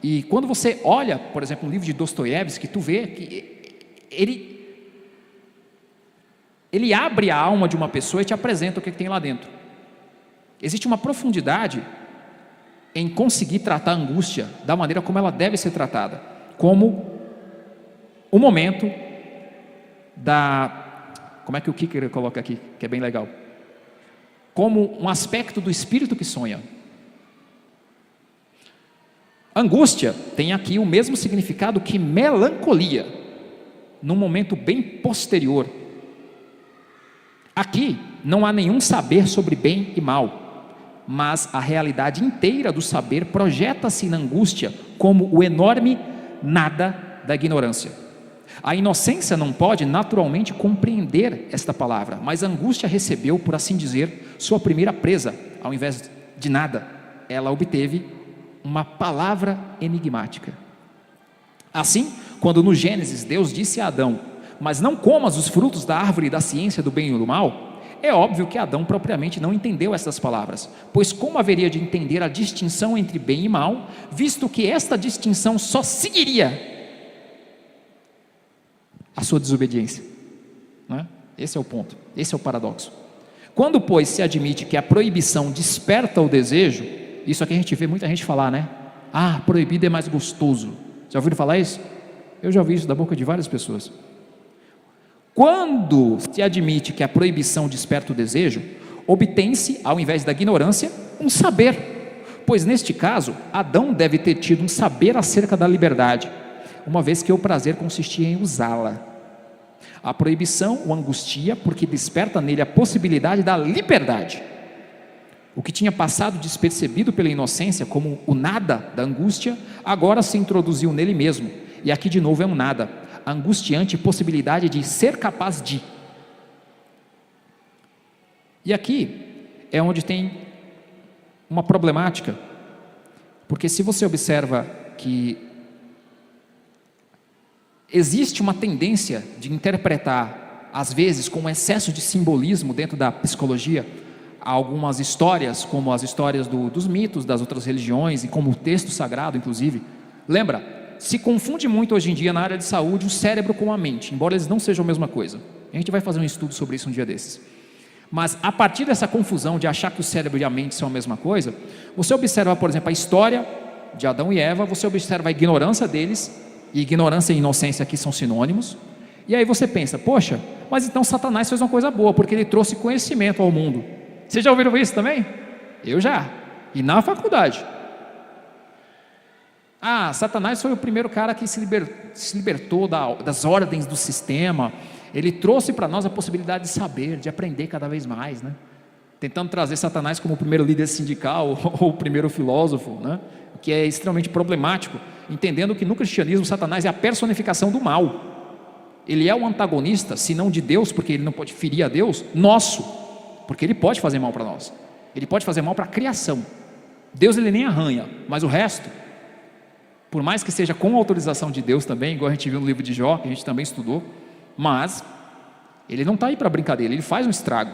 E quando você olha, por exemplo, um livro de Dostoiévski, tu vê que ele abre a alma de uma pessoa e te apresenta o que tem lá dentro. Existe uma profundidade em conseguir tratar a angústia da maneira como ela deve ser tratada, como o momento como é que o Kicker coloca aqui, que é bem legal, como um aspecto do espírito que sonha. Angústia tem aqui o mesmo significado que melancolia, num momento bem posterior. Aqui não há nenhum saber sobre bem e mal, mas a realidade inteira do saber projeta-se na angústia como o enorme nada da ignorância. A inocência não pode naturalmente compreender esta palavra, mas a angústia recebeu, por assim dizer, sua primeira presa. Ao invés de nada, ela obteve uma palavra enigmática. Assim, quando no Gênesis Deus disse a Adão: mas não comas os frutos da árvore da ciência do bem e do mal, é óbvio que Adão propriamente não entendeu essas palavras, pois como haveria de entender a distinção entre bem e mal, visto que esta distinção só seguiria a sua desobediência, não é? Esse é o ponto, esse é o paradoxo. Quando, pois, se admite que a proibição desperta o desejo, isso aqui a gente vê muita gente falar, né? Ah, proibido é mais gostoso. Já ouviram falar isso? Eu já ouvi isso da boca de várias pessoas. Quando se admite que a proibição desperta o desejo, obtém-se, ao invés da ignorância, um saber, pois neste caso, Adão deve ter tido um saber acerca da liberdade, uma vez que o prazer consistia em usá-la. A proibição o angustia porque desperta nele a possibilidade da liberdade. O que tinha passado despercebido pela inocência como o nada da angústia, agora se introduziu nele mesmo, e aqui de novo é um nada, a angustiante possibilidade de ser capaz de. E aqui é onde tem uma problemática, porque se você observa que existe uma tendência de interpretar, às vezes com um excesso de simbolismo dentro da psicologia, algumas histórias, como as histórias dos mitos das outras religiões, e como o texto sagrado inclusive. Lembra, se confunde muito hoje em dia na área de saúde o cérebro com a mente, embora eles não sejam a mesma coisa. A gente vai fazer um estudo sobre isso um dia desses. Mas a partir dessa confusão de achar que o cérebro e a mente são a mesma coisa, você observa, por exemplo, a história de Adão e Eva, você observa a ignorância deles, e ignorância e inocência aqui são sinônimos, e aí você pensa, poxa, mas então Satanás fez uma coisa boa, porque ele trouxe conhecimento ao mundo. Vocês já ouviram isso também? Eu já, e na faculdade. Ah, Satanás foi o primeiro cara que se libertou das ordens do sistema, ele trouxe para nós a possibilidade de saber, de aprender cada vez mais, né? Tentando trazer Satanás como o primeiro líder sindical, ou o primeiro filósofo, né? O que é extremamente problemático, entendendo que no cristianismo Satanás é a personificação do mal. Ele é o antagonista, se não de Deus, porque ele não pode ferir a Deus, nosso, porque ele pode fazer mal para nós, ele pode fazer mal para a criação. Deus ele nem arranha, mas o resto, por mais que seja com autorização de Deus também, igual a gente viu no livro de Jó, que a gente também estudou, mas ele não está aí para brincadeira, ele faz um estrago.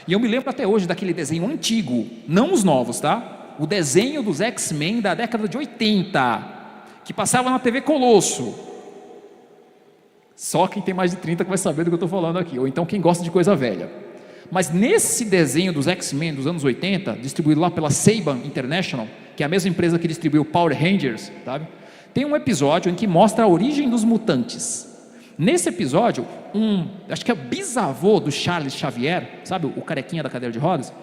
E eu me lembro até hoje daquele desenho antigo, não os novos, tá? O desenho dos X-Men da década de 80, que passava na TV Colosso. Só quem tem mais de 30 que vai saber do que eu estou falando aqui, ou então quem gosta de coisa velha. Mas nesse desenho dos X-Men dos anos 80, distribuído lá pela Saban International, que é a mesma empresa que distribuiu Power Rangers, sabe? Tem um episódio em que mostra a origem dos mutantes. Nesse episódio, acho que é o bisavô do Charles Xavier, sabe, o carequinha da cadeira de rodas,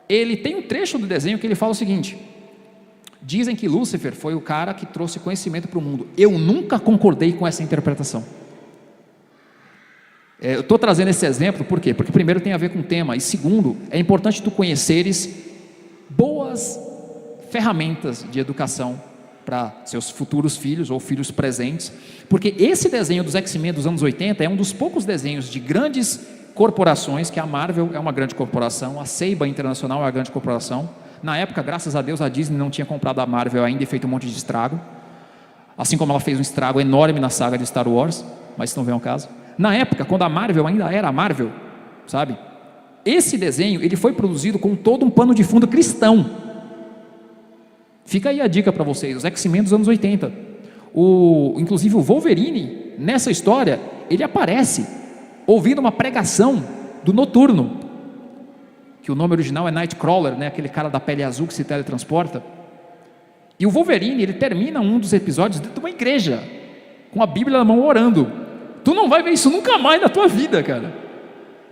ele tem um trecho do desenho que ele fala o seguinte: Dizem que Lúcifer foi o cara que trouxe conhecimento para o mundo. Eu nunca concordei com essa interpretação. Eu estou trazendo esse exemplo, por quê? Porque primeiro tem a ver com o tema, e segundo, é importante tu conheceres boas ferramentas de educação para seus futuros filhos ou filhos presentes, porque esse desenho dos X-Men dos anos 80 é um dos poucos desenhos de grandes corporações, que a Marvel é uma grande corporação, a Seiba Internacional é uma grande corporação. Na época, graças a Deus, a Disney não tinha comprado a Marvel ainda e feito um monte de estrago, assim como ela fez um estrago enorme na saga de Star Wars, mas isso não vem ao caso. Na época, quando a Marvel ainda era a Marvel, sabe? Esse desenho, ele foi produzido com todo um pano de fundo cristão. Fica aí a dica para vocês, os X-Men dos anos 80. Inclusive o Wolverine, nessa história, ele aparece ouvindo uma pregação do Noturno, que o nome original é Nightcrawler, né? Aquele cara da pele azul que se teletransporta. E o Wolverine, ele termina um dos episódios dentro de uma igreja, com a Bíblia na mão orando. Tu não vai ver isso nunca mais na tua vida, cara.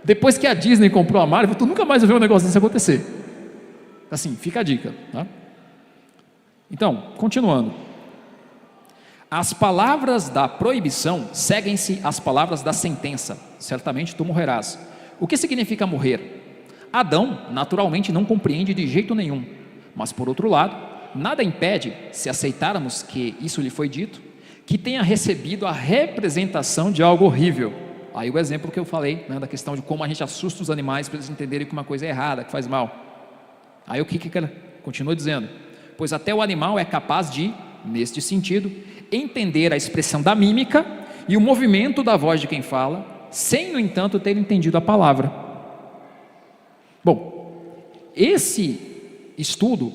Depois que a Disney comprou a Marvel, tu nunca mais vai ver um negócio desse acontecer. Assim, fica a dica, tá? Então, continuando. As palavras da proibição seguem-se às palavras da sentença. Certamente tu morrerás. O que significa morrer? Adão, naturalmente, não compreende de jeito nenhum. Mas, por outro lado, nada impede, se aceitarmos que isso lhe foi dito, que tenha recebido a representação de algo horrível. Aí o exemplo que eu falei, né, da questão de como a gente assusta os animais para eles entenderem que uma coisa é errada, que faz mal. Aí o que ela continua dizendo? Pois até o animal é capaz de, neste sentido, entender a expressão da mímica e o movimento da voz de quem fala, sem, no entanto, ter entendido a palavra. Bom, esse estudo,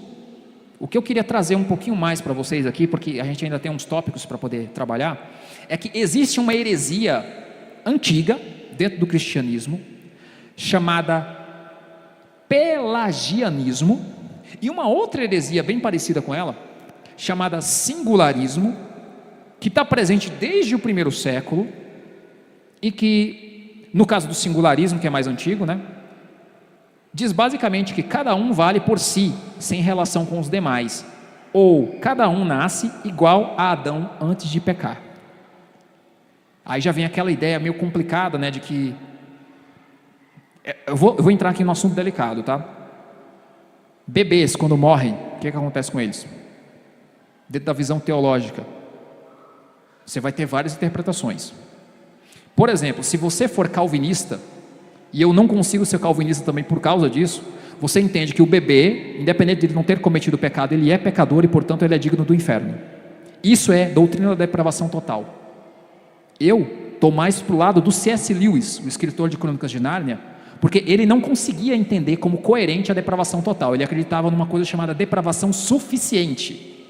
o que eu queria trazer um pouquinho mais para vocês aqui, porque a gente ainda tem uns tópicos para poder trabalhar, é que existe uma heresia antiga, dentro do cristianismo, chamada pelagianismo, e uma outra heresia bem parecida com ela, chamada singularismo, que está presente desde o primeiro século, e que, no caso do singularismo, que é mais antigo, né, diz basicamente que cada um vale por si, sem relação com os demais, ou cada um nasce igual a Adão antes de pecar. Aí já vem aquela ideia meio complicada, né, de que eu vou entrar aqui num assunto delicado, tá? Bebês, quando morrem, o que acontece com eles? Dentro da visão teológica, você vai ter várias interpretações. Por exemplo, se você for calvinista, e eu não consigo ser calvinista também por causa disso, você entende que o bebê, independente de ele não ter cometido pecado, ele é pecador e, portanto, ele é digno do inferno. Isso é doutrina da depravação total. Eu estou mais para o lado do C.S. Lewis, o escritor de Crônicas de Nárnia, porque ele não conseguia entender como coerente a depravação total. Ele acreditava numa coisa chamada depravação suficiente,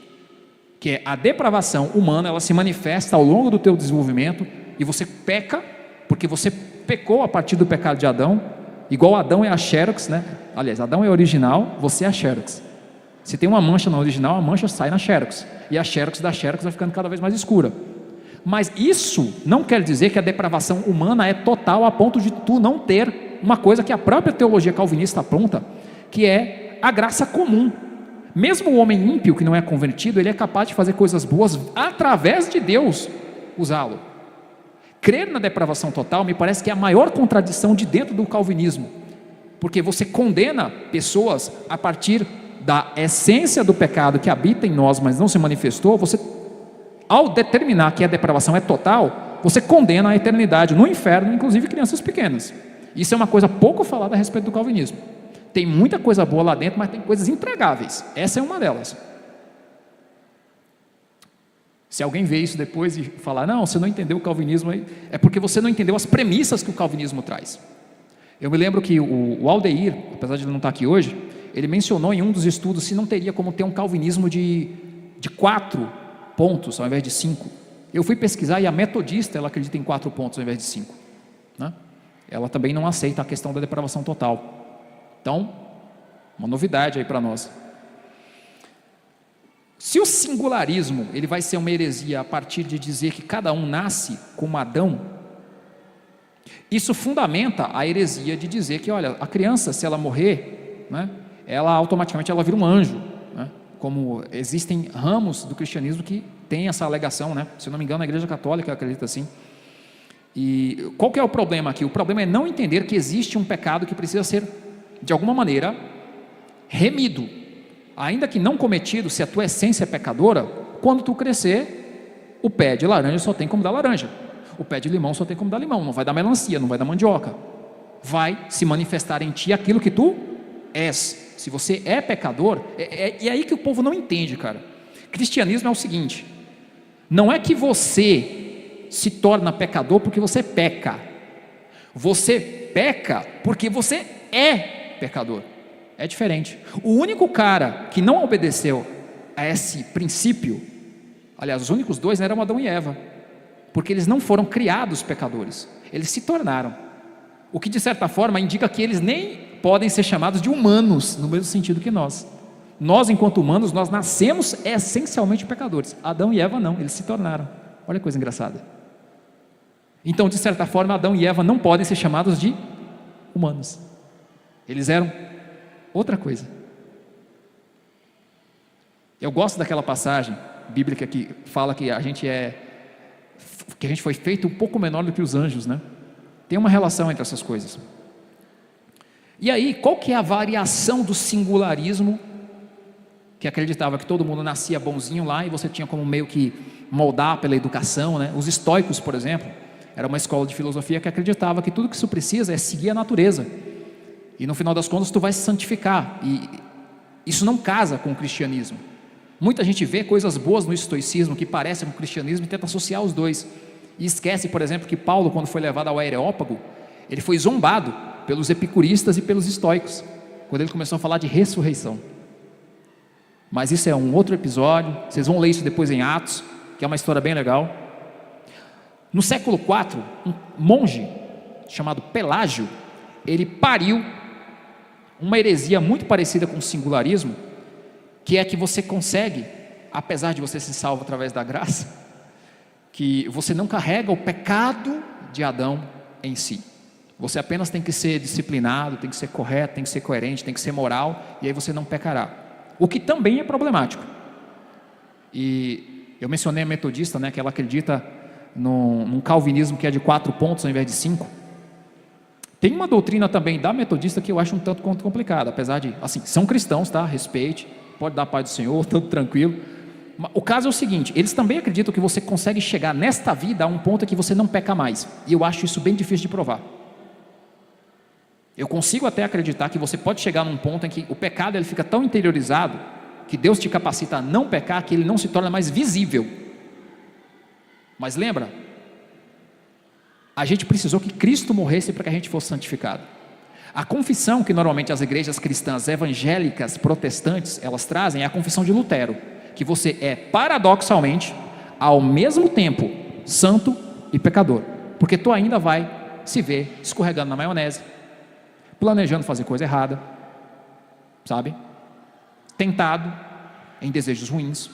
que é a depravação humana, ela se manifesta ao longo do teu desenvolvimento, e você peca, porque você pecou a partir do pecado de Adão, igual Adão é a xerox, né? Aliás, Adão é original, você é a xerox. Se tem uma mancha na original, a mancha sai na xerox, e a xerox da xerox vai ficando cada vez mais escura. Mas isso não quer dizer que a depravação humana é total a ponto de tu não ter uma coisa que a própria teologia calvinista aponta, que é a graça comum. Mesmo o homem ímpio que não é convertido, ele é capaz de fazer coisas boas através de Deus usá-lo. Crer na depravação total me parece que é a maior contradição de dentro do calvinismo, porque você condena pessoas a partir da essência do pecado que habita em nós, mas não se manifestou. Você, ao determinar que a depravação é total, você condena a eternidade no inferno, inclusive crianças pequenas. Isso é uma coisa pouco falada a respeito do calvinismo. Tem muita coisa boa lá dentro, mas tem coisas intragáveis. Essa é uma delas. Se alguém vê isso depois e falar, não, você não entendeu o calvinismo, é porque você não entendeu as premissas que o calvinismo traz. Eu me lembro que o Aldeir, apesar de ele não estar aqui hoje, ele mencionou em um dos estudos se não teria como ter um calvinismo de 4 pontos ao invés de 5. Eu fui pesquisar e a metodista, ela acredita em 4 pontos ao invés de 5, né? Ela também não aceita a questão da depravação total. Então, uma novidade aí para nós. Se o singularismo ele vai ser uma heresia a partir de dizer que cada um nasce como Adão, isso fundamenta a heresia de dizer que, olha, a criança, se ela morrer, né, ela automaticamente ela vira um anjo, né? como existem ramos do cristianismo que tem essa alegação, né? Se eu não me engano, a Igreja Católica acredita assim. E qual que é o problema aqui? O problema é não entender que existe um pecado que precisa ser, de alguma maneira, remido. Ainda que não cometido, se a tua essência é pecadora, quando tu crescer, o pé de laranja só tem como dar laranja, o pé de limão só tem como dar limão, não vai dar melancia, não vai dar mandioca. Vai se manifestar em ti aquilo que tu és. Se você é pecador, é aí que o povo não entende, cara. Cristianismo é o seguinte: não é que você se torna pecador porque você peca, você peca porque você é pecador. É diferente. O único cara que não obedeceu a esse princípio, aliás, os únicos dois eram Adão e Eva, porque eles não foram criados pecadores, eles se tornaram. O que de certa forma indica que eles nem podem ser chamados de humanos, no mesmo sentido que nós. Nós, enquanto humanos, nós nascemos essencialmente pecadores. Adão e Eva não, eles se tornaram. Olha que coisa engraçada. Então, de certa forma, Adão e Eva não podem ser chamados de humanos. Eles eram outra coisa. Eu gosto daquela passagem bíblica que fala que a gente foi feito um pouco menor do que os anjos, né? Tem uma relação entre essas coisas. E aí, qual que é a variação do singularismo, que acreditava que todo mundo nascia bonzinho lá e você tinha como meio que moldar pela educação, né? Os estoicos, por exemplo, era uma escola de filosofia que acreditava que tudo que isso precisa é seguir a natureza, e no final das contas tu vai se santificar, e isso não casa com o cristianismo. Muita gente vê coisas boas no estoicismo que parecem com o cristianismo e tenta associar os dois, e esquece, por exemplo, que Paulo, quando foi levado ao Areópago, ele foi zombado pelos epicuristas e pelos estoicos, quando ele começou a falar de ressurreição. Mas isso é um outro episódio, vocês vão ler isso depois em Atos, que é uma história bem legal. No século IV, um monge chamado Pelágio, ele pariu uma heresia muito parecida com o singularismo, que é que você consegue, apesar de você ser salvo através da graça, que você não carrega o pecado de Adão em si. Você apenas tem que ser disciplinado, tem que ser correto, tem que ser coerente, tem que ser moral, e aí você não pecará. O que também é problemático. E eu mencionei a metodista, né, que ela acredita num calvinismo que é de 4 pontos ao invés de 5. Tem uma doutrina também da metodista que eu acho um tanto quanto complicada, apesar de, assim, são cristãos, tá? Respeite, pode dar a paz do Senhor, tudo tranquilo. O caso é o seguinte: eles também acreditam que você consegue chegar nesta vida a um ponto em que você não peca mais, e eu acho isso bem difícil de provar. Eu consigo até acreditar que você pode chegar num ponto em que o pecado ele fica tão interiorizado, que Deus te capacita a não pecar, que ele não se torna mais visível. Mas lembra, a gente precisou que Cristo morresse para que a gente fosse santificado. A confissão que normalmente as igrejas cristãs evangélicas protestantes elas trazem é a confissão de Lutero, que você é paradoxalmente ao mesmo tempo santo e pecador, porque tu ainda vai se ver escorregando na maionese, planejando fazer coisa errada, sabe? Tentado em desejos ruins.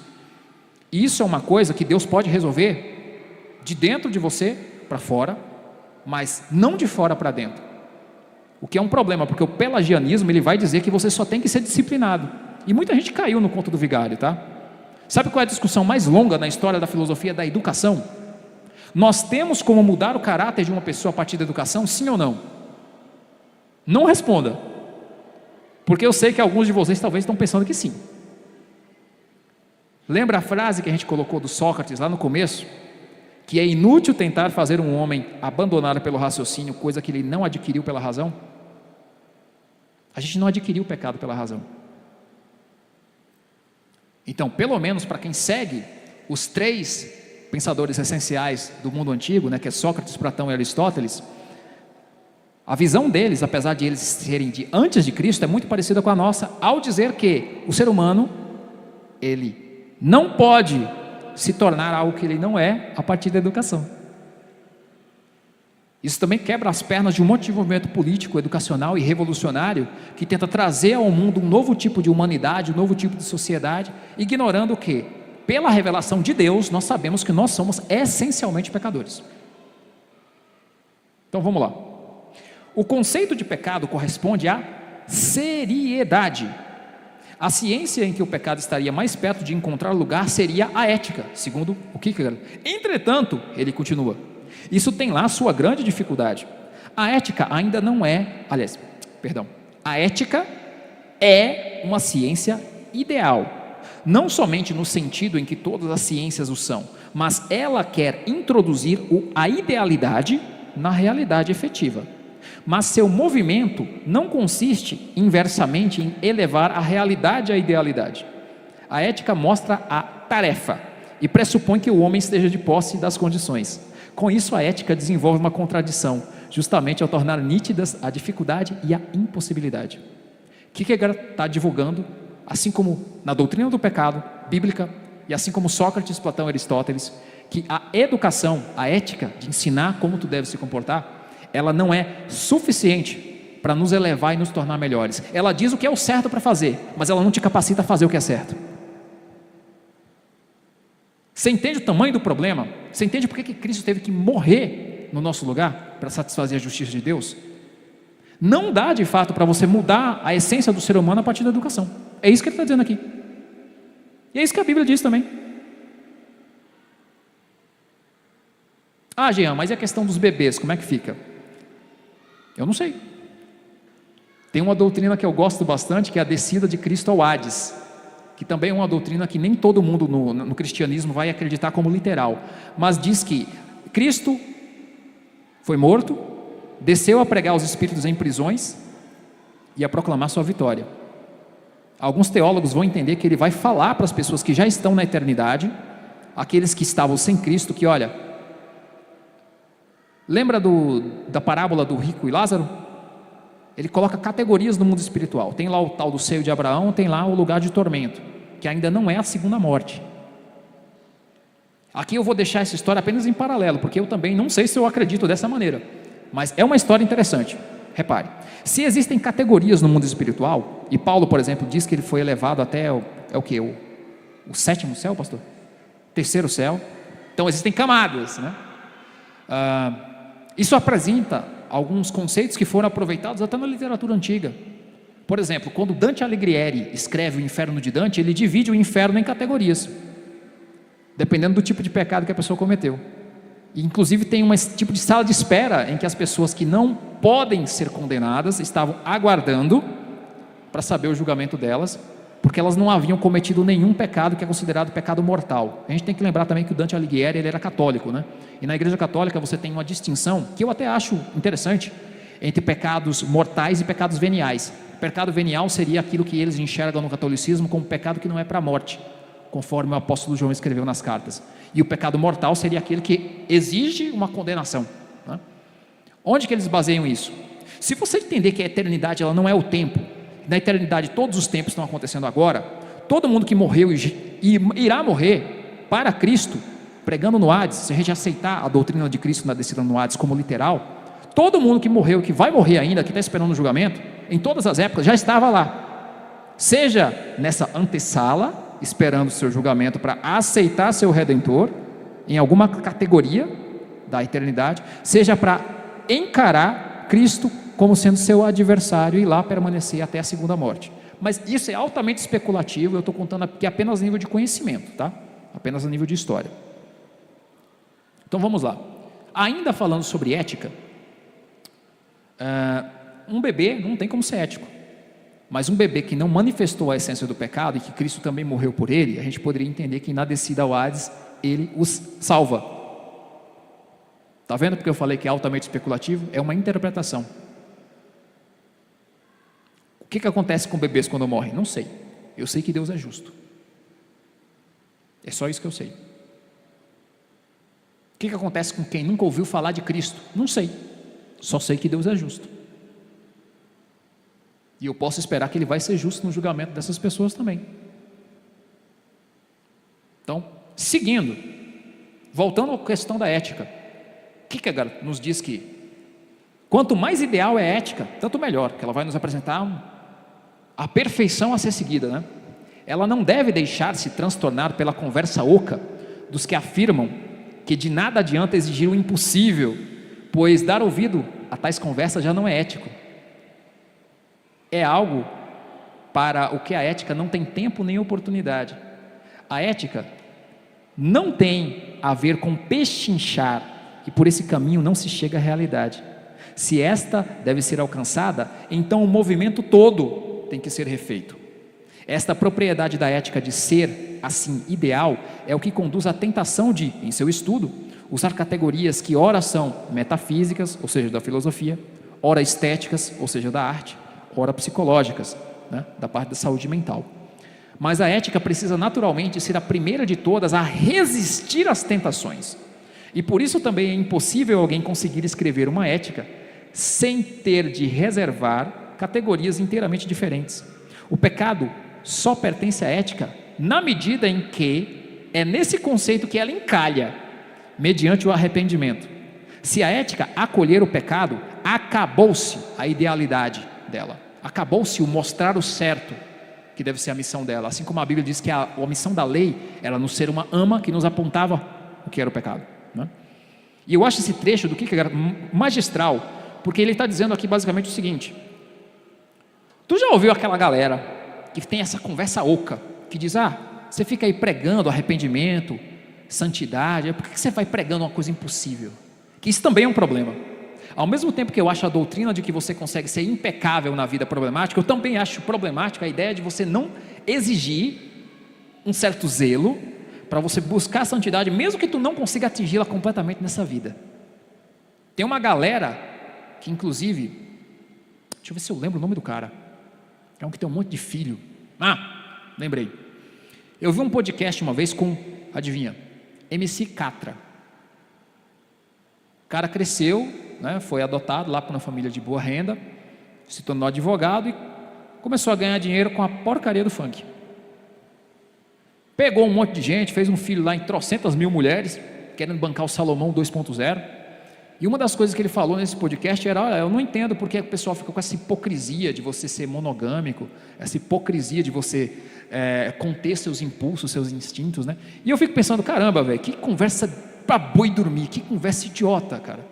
E isso é uma coisa que Deus pode resolver de dentro de você para fora, mas não de fora para dentro. O que é um problema, porque o pelagianismo ele vai dizer que você só tem que ser disciplinado. E muita gente caiu no conto do vigário, tá? Sabe qual é a discussão mais longa na história da filosofia da educação? Nós temos como mudar o caráter de uma pessoa a partir da educação, sim ou não? Não responda, porque eu sei que alguns de vocês talvez estão pensando que sim. Lembra a frase que a gente colocou do Sócrates lá no começo? Que é inútil tentar fazer um homem abandonar pelo raciocínio coisa que ele não adquiriu pela razão? A gente não adquiriu o pecado pela razão. Então, pelo menos para quem segue os 3 pensadores essenciais do mundo antigo, né, que é Sócrates, Platão e Aristóteles, a visão deles, apesar de eles serem de antes de Cristo, é muito parecida com a nossa, ao dizer que o ser humano, ele não pode se tornar algo que ele não é a partir da educação. Isso também quebra as pernas de um monte de movimento político, educacional e revolucionário que tenta trazer ao mundo um novo tipo de humanidade, um novo tipo de sociedade, ignorando que, pela revelação de Deus, nós sabemos que nós somos essencialmente pecadores. Então vamos lá. O conceito de pecado corresponde à seriedade. A ciência em que o pecado estaria mais perto de encontrar lugar seria a ética, segundo o Kierkegaard. Entretanto, ele continua, isso tem lá sua grande dificuldade. A ética ainda não é, a ética é uma ciência ideal, não somente no sentido em que todas as ciências o são, mas ela quer introduzir a idealidade na realidade efetiva. Mas seu movimento não consiste inversamente em elevar a realidade à idealidade. A ética mostra a tarefa e pressupõe que o homem esteja de posse das condições. Com isso, a ética desenvolve uma contradição, justamente ao tornar nítidas a dificuldade e a impossibilidade. Kierkegaard está divulgando, assim como na doutrina do pecado bíblica, e assim como Sócrates, Platão e Aristóteles, que a educação, a ética de ensinar como tu deve se comportar, ela não é suficiente para nos elevar e nos tornar melhores. Ela diz o que é o certo para fazer, mas ela não te capacita a fazer o que é certo. Você entende o tamanho do problema? Você entende por que Cristo teve que morrer no nosso lugar para satisfazer a justiça de Deus? Não dá de fato para você mudar a essência do ser humano a partir da educação. É isso que ele está dizendo aqui. E é isso que a Bíblia diz também. Ah, Jean, mas e a questão dos bebês, como é que fica? Eu não sei. Tem uma doutrina que eu gosto bastante, que é a descida de Cristo ao Hades, que também é uma doutrina que nem todo mundo no cristianismo vai acreditar como literal, mas diz que Cristo foi morto, desceu a pregar os espíritos em prisões e a proclamar sua vitória. Alguns teólogos vão entender que ele vai falar para as pessoas que já estão na eternidade, aqueles que estavam sem Cristo, que olha, lembra da parábola do rico e Lázaro? Ele coloca categorias no mundo espiritual. Tem lá o tal do seio de Abraão, tem lá o lugar de tormento, que ainda não é a segunda morte. Aqui eu vou deixar essa história apenas em paralelo, porque eu também não sei se eu acredito dessa maneira, mas é uma história interessante. Repare, se existem categorias no mundo espiritual, e Paulo, por exemplo, diz que ele foi elevado até o sétimo céu, pastor? Terceiro céu. Então existem camadas, né? Isso apresenta alguns conceitos que foram aproveitados até na literatura antiga. Por exemplo, quando Dante Alighieri escreve o Inferno de Dante, ele divide o inferno em categorias, dependendo do tipo de pecado que a pessoa cometeu. E, inclusive, tem um tipo de sala de espera em que as pessoas que não podem ser condenadas estavam aguardando para saber o julgamento delas, porque elas não haviam cometido nenhum pecado que é considerado pecado mortal. A gente tem que lembrar também que o Dante Alighieri ele era católico, né? E na Igreja Católica você tem uma distinção, que eu até acho interessante, entre pecados mortais e pecados veniais. O pecado venial seria aquilo que eles enxergam no catolicismo como pecado que não é para a morte, conforme o apóstolo João escreveu nas cartas. E o pecado mortal seria aquele que exige uma condenação, né? Onde que eles baseiam isso? Se você entender que a eternidade ela não é o tempo, na eternidade todos os tempos estão acontecendo agora, todo mundo que morreu e irá morrer para Cristo, pregando no Hades, se a gente aceitar a doutrina de Cristo na descida no Hades como literal, todo mundo que morreu, que vai morrer ainda, que está esperando o julgamento, em todas as épocas já estava lá, seja nessa antessala, esperando o seu julgamento para aceitar seu Redentor, em alguma categoria da eternidade, seja para encarar Cristo como sendo seu adversário e lá permanecer até a segunda morte. Mas isso é altamente especulativo, eu estou contando aqui apenas a nível de conhecimento, tá? Apenas a nível de história. Então vamos lá. Ainda falando sobre ética, um bebê não tem como ser ético, mas um bebê que não manifestou a essência do pecado e que Cristo também morreu por ele, a gente poderia entender que na descida ao Hades ele os salva. Está vendo porque eu falei que é altamente especulativo? É uma interpretação. O que acontece com bebês quando morrem? Não sei. Eu sei que Deus é justo. É só isso que eu sei. O que acontece com quem nunca ouviu falar de Cristo? Não sei. Só sei que Deus é justo. E eu posso esperar que Ele vai ser justo no julgamento dessas pessoas também. Então, seguindo, voltando à questão da ética, Kierkegaard nos diz que quanto mais ideal é a ética, tanto melhor, que ela vai nos apresentar a perfeição a ser seguida, né? Ela não deve deixar-se transtornar pela conversa oca dos que afirmam que de nada adianta exigir o impossível, pois dar ouvido a tais conversas já não é ético. É algo para o que a ética não tem tempo nem oportunidade. A ética não tem a ver com pechinchar, e por esse caminho não se chega à realidade. Se esta deve ser alcançada, então o movimento todo tem que ser refeito. Esta propriedade da ética de ser, assim, ideal, é o que conduz à tentação de, em seu estudo, usar categorias que ora são metafísicas, ou seja, da filosofia, ora estéticas, ou seja, da arte, ora psicológicas, né, da parte da saúde mental. Mas a ética precisa naturalmente ser a primeira de todas a resistir às tentações. E por isso também é impossível alguém conseguir escrever uma ética sem ter de reservar categorias inteiramente diferentes. O pecado só pertence à ética na medida em que é nesse conceito que ela encalha, mediante o arrependimento. Se a ética acolher o pecado, acabou-se a idealidade dela, acabou-se o mostrar o certo, que deve ser a missão dela, assim como a Bíblia diz que a missão da lei era nos ser uma ama que nos apontava o que era o pecado, né? E eu acho esse trecho do Kierkegaard magistral, porque ele está dizendo aqui basicamente o seguinte: tu já ouviu aquela galera que tem essa conversa oca, que diz, você fica aí pregando arrependimento, santidade, por que você vai pregando uma coisa impossível? Que isso também é um problema. Ao mesmo tempo que eu acho a doutrina de que você consegue ser impecável na vida problemática, eu também acho problemática a ideia de você não exigir um certo zelo para você buscar a santidade, mesmo que tu não consiga atingi-la completamente nessa vida. Tem uma galera que inclusive, deixa eu ver se eu lembro o nome do cara, é um que tem um monte de filho. Lembrei. Eu vi um podcast uma vez com, adivinha, MC Catra. O cara cresceu, né, foi adotado lá por uma família de boa renda, se tornou advogado e começou a ganhar dinheiro com a porcaria do funk. Pegou um monte de gente, fez um filho lá em trocentas mil mulheres, querendo bancar o Salomão 2.0. E uma das coisas que ele falou nesse podcast era, eu não entendo porque o pessoal fica com essa hipocrisia de você ser monogâmico, essa hipocrisia de você conter seus impulsos, seus instintos, né? E eu fico pensando, caramba, velho, que conversa pra boi dormir, que conversa idiota, cara.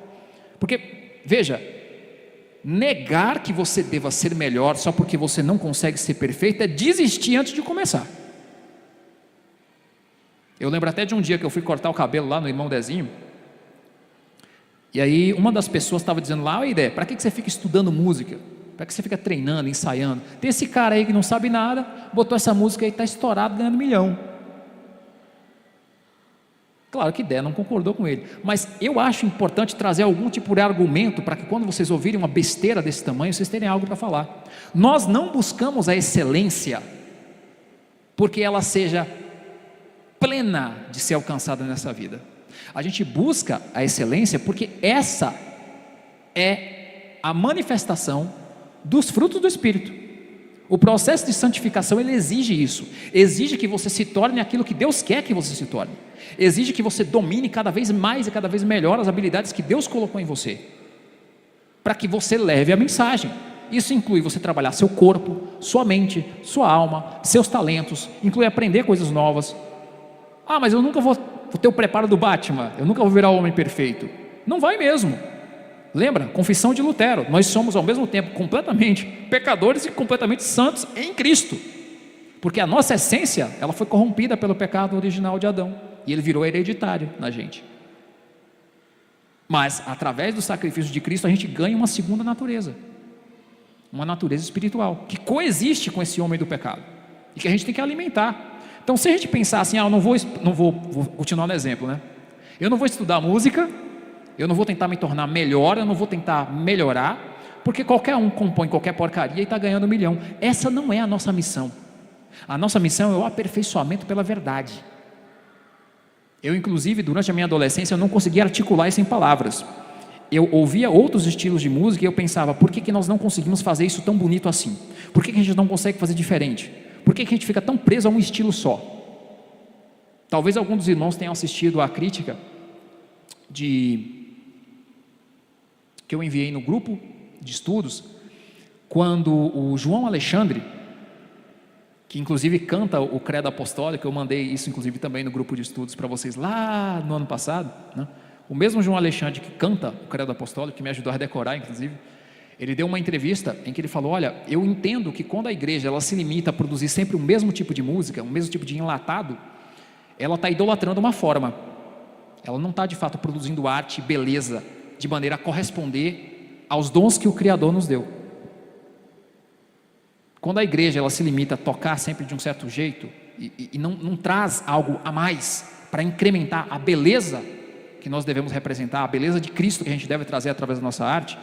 Porque, veja, negar que você deva ser melhor só porque você não consegue ser perfeito é desistir antes de começar. Eu lembro até de um dia que eu fui cortar o cabelo lá no Irmão Dezinho, e aí uma das pessoas estava dizendo lá, ideia, para que você fica estudando música? Para que você fica treinando, ensaiando? Tem esse cara aí que não sabe nada, botou essa música aí, está estourado, ganhando 1 milhão. Claro que ideia não concordou com ele, mas eu acho importante trazer algum tipo de argumento para que quando vocês ouvirem uma besteira desse tamanho, vocês terem algo para falar. Nós não buscamos a excelência porque ela seja plena de ser alcançada nessa vida. A gente busca a excelência porque essa é a manifestação dos frutos do Espírito. O processo de santificação, ele exige isso, exige que você se torne aquilo que Deus quer que você se torne, exige que você domine cada vez mais e cada vez melhor as habilidades que Deus colocou em você, para que você leve a mensagem. Isso inclui você trabalhar seu corpo, sua mente, sua alma, seus talentos, inclui aprender coisas novas. Mas eu nunca vou ter o preparo do Batman, eu nunca vou virar o homem perfeito. Não vai mesmo. Lembra? Confissão de Lutero, nós somos ao mesmo tempo completamente pecadores e completamente santos em Cristo, porque a nossa essência, ela foi corrompida pelo pecado original de Adão, e ele virou hereditário na gente. Mas através do sacrifício de Cristo a gente ganha uma segunda natureza, uma natureza espiritual, que coexiste com esse homem do pecado, e que a gente tem que alimentar. Então, se a gente pensar assim, vou continuar no exemplo, né? Eu não vou estudar música, eu não vou tentar me tornar melhor, eu não vou tentar melhorar, porque qualquer um compõe qualquer porcaria e está ganhando 1 milhão. Essa não é a nossa missão. A nossa missão é o aperfeiçoamento pela verdade. Eu, inclusive, durante a minha adolescência, eu não conseguia articular isso em palavras. Eu ouvia outros estilos de música e eu pensava, por que nós não conseguimos fazer isso tão bonito assim? Por que a gente não consegue fazer diferente? Por que a gente fica tão preso a um estilo só? Talvez algum dos irmãos tenham assistido à crítica que eu enviei no grupo de estudos, quando o João Alexandre, que inclusive canta o Credo Apostólico, eu mandei isso inclusive também no grupo de estudos para vocês lá no ano passado, né? O mesmo João Alexandre que canta o Credo Apostólico, que me ajudou a decorar inclusive, Ele deu uma entrevista em que ele falou: olha, eu entendo que quando a igreja ela se limita a produzir sempre o mesmo tipo de música, o mesmo tipo de enlatado, ela está idolatrando uma forma. Ela não está de fato produzindo arte e beleza de maneira a corresponder aos dons que o Criador nos deu. Quando a igreja ela se limita a tocar sempre de um certo jeito e não traz algo a mais para incrementar a beleza que nós devemos representar, a beleza de Cristo que a gente deve trazer através da nossa arte,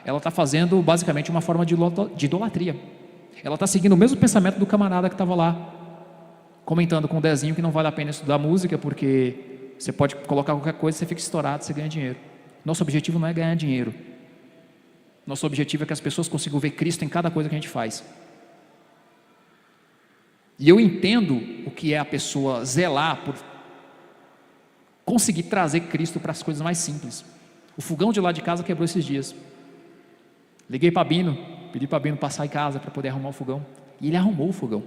ela está fazendo basicamente uma forma de idolatria. Ela está seguindo o mesmo pensamento do camarada que estava lá comentando com o Dezinho que não vale a pena estudar música porque você pode colocar qualquer coisa, você fica estourado, você ganha dinheiro. Nosso objetivo não é ganhar dinheiro. Nosso objetivo é que as pessoas consigam ver Cristo em cada coisa que a gente faz. E eu entendo o que é a pessoa zelar por conseguir trazer Cristo para as coisas mais simples. O fogão de lá de casa quebrou esses dias. Liguei para Bino, pedi para Bino passar em casa para poder arrumar o fogão. E ele arrumou o fogão.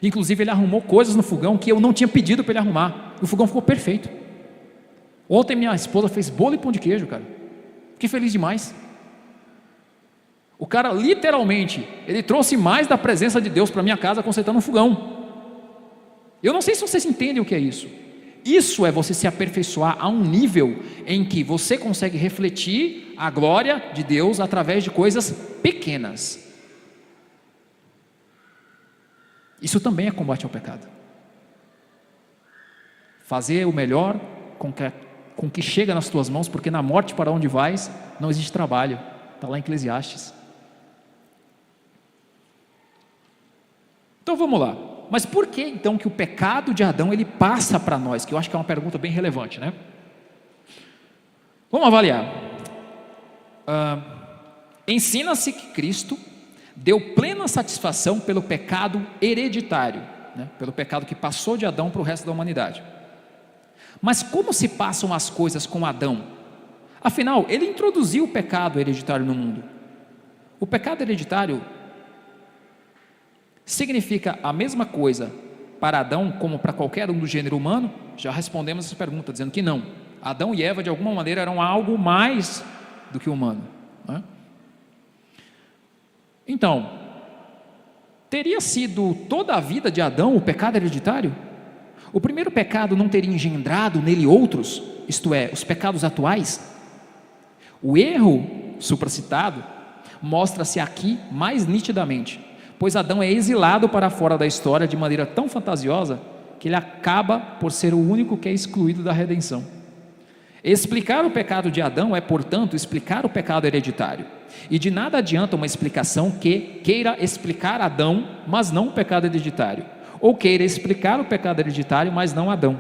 Inclusive ele arrumou coisas no fogão que eu não tinha pedido para ele arrumar. O fogão ficou perfeito. Ontem minha esposa fez bolo e pão de queijo, cara. Fiquei feliz demais. O cara literalmente, ele trouxe mais da presença de Deus para minha casa consertando um fogão. Eu não sei se vocês entendem o que é isso. Isso é você se aperfeiçoar a um nível em que você consegue refletir a glória de Deus através de coisas pequenas. Isso também é combate ao pecado. Fazer o melhor com que chega nas tuas mãos, porque na morte para onde vais não existe trabalho. Está lá em Eclesiastes. Então vamos lá. Mas por que então que o pecado de Adão ele passa para nós? Que eu acho que é uma pergunta bem relevante, né? Vamos avaliar. Ensina-se que Cristo deu plena satisfação pelo pecado hereditário, né? Pelo pecado que passou de Adão para o resto da humanidade. Mas como se passam as coisas com Adão? Afinal, ele introduziu o pecado hereditário no mundo. O pecado hereditário significa a mesma coisa para Adão como para qualquer um do gênero humano? Já respondemos essa pergunta dizendo que não. Adão e Eva de alguma maneira eram algo mais do que humano, né? Então, teria sido toda a vida de Adão o pecado hereditário? O primeiro pecado não teria engendrado nele outros, isto é, os pecados atuais? O erro supracitado mostra-se aqui mais nitidamente, pois Adão é exilado para fora da história de maneira tão fantasiosa que ele acaba por ser o único que é excluído da redenção. Explicar o pecado de Adão é, portanto, explicar o pecado hereditário, e de nada adianta uma explicação que queira explicar Adão, mas não o pecado hereditário, ou queira explicar o pecado hereditário, mas não Adão.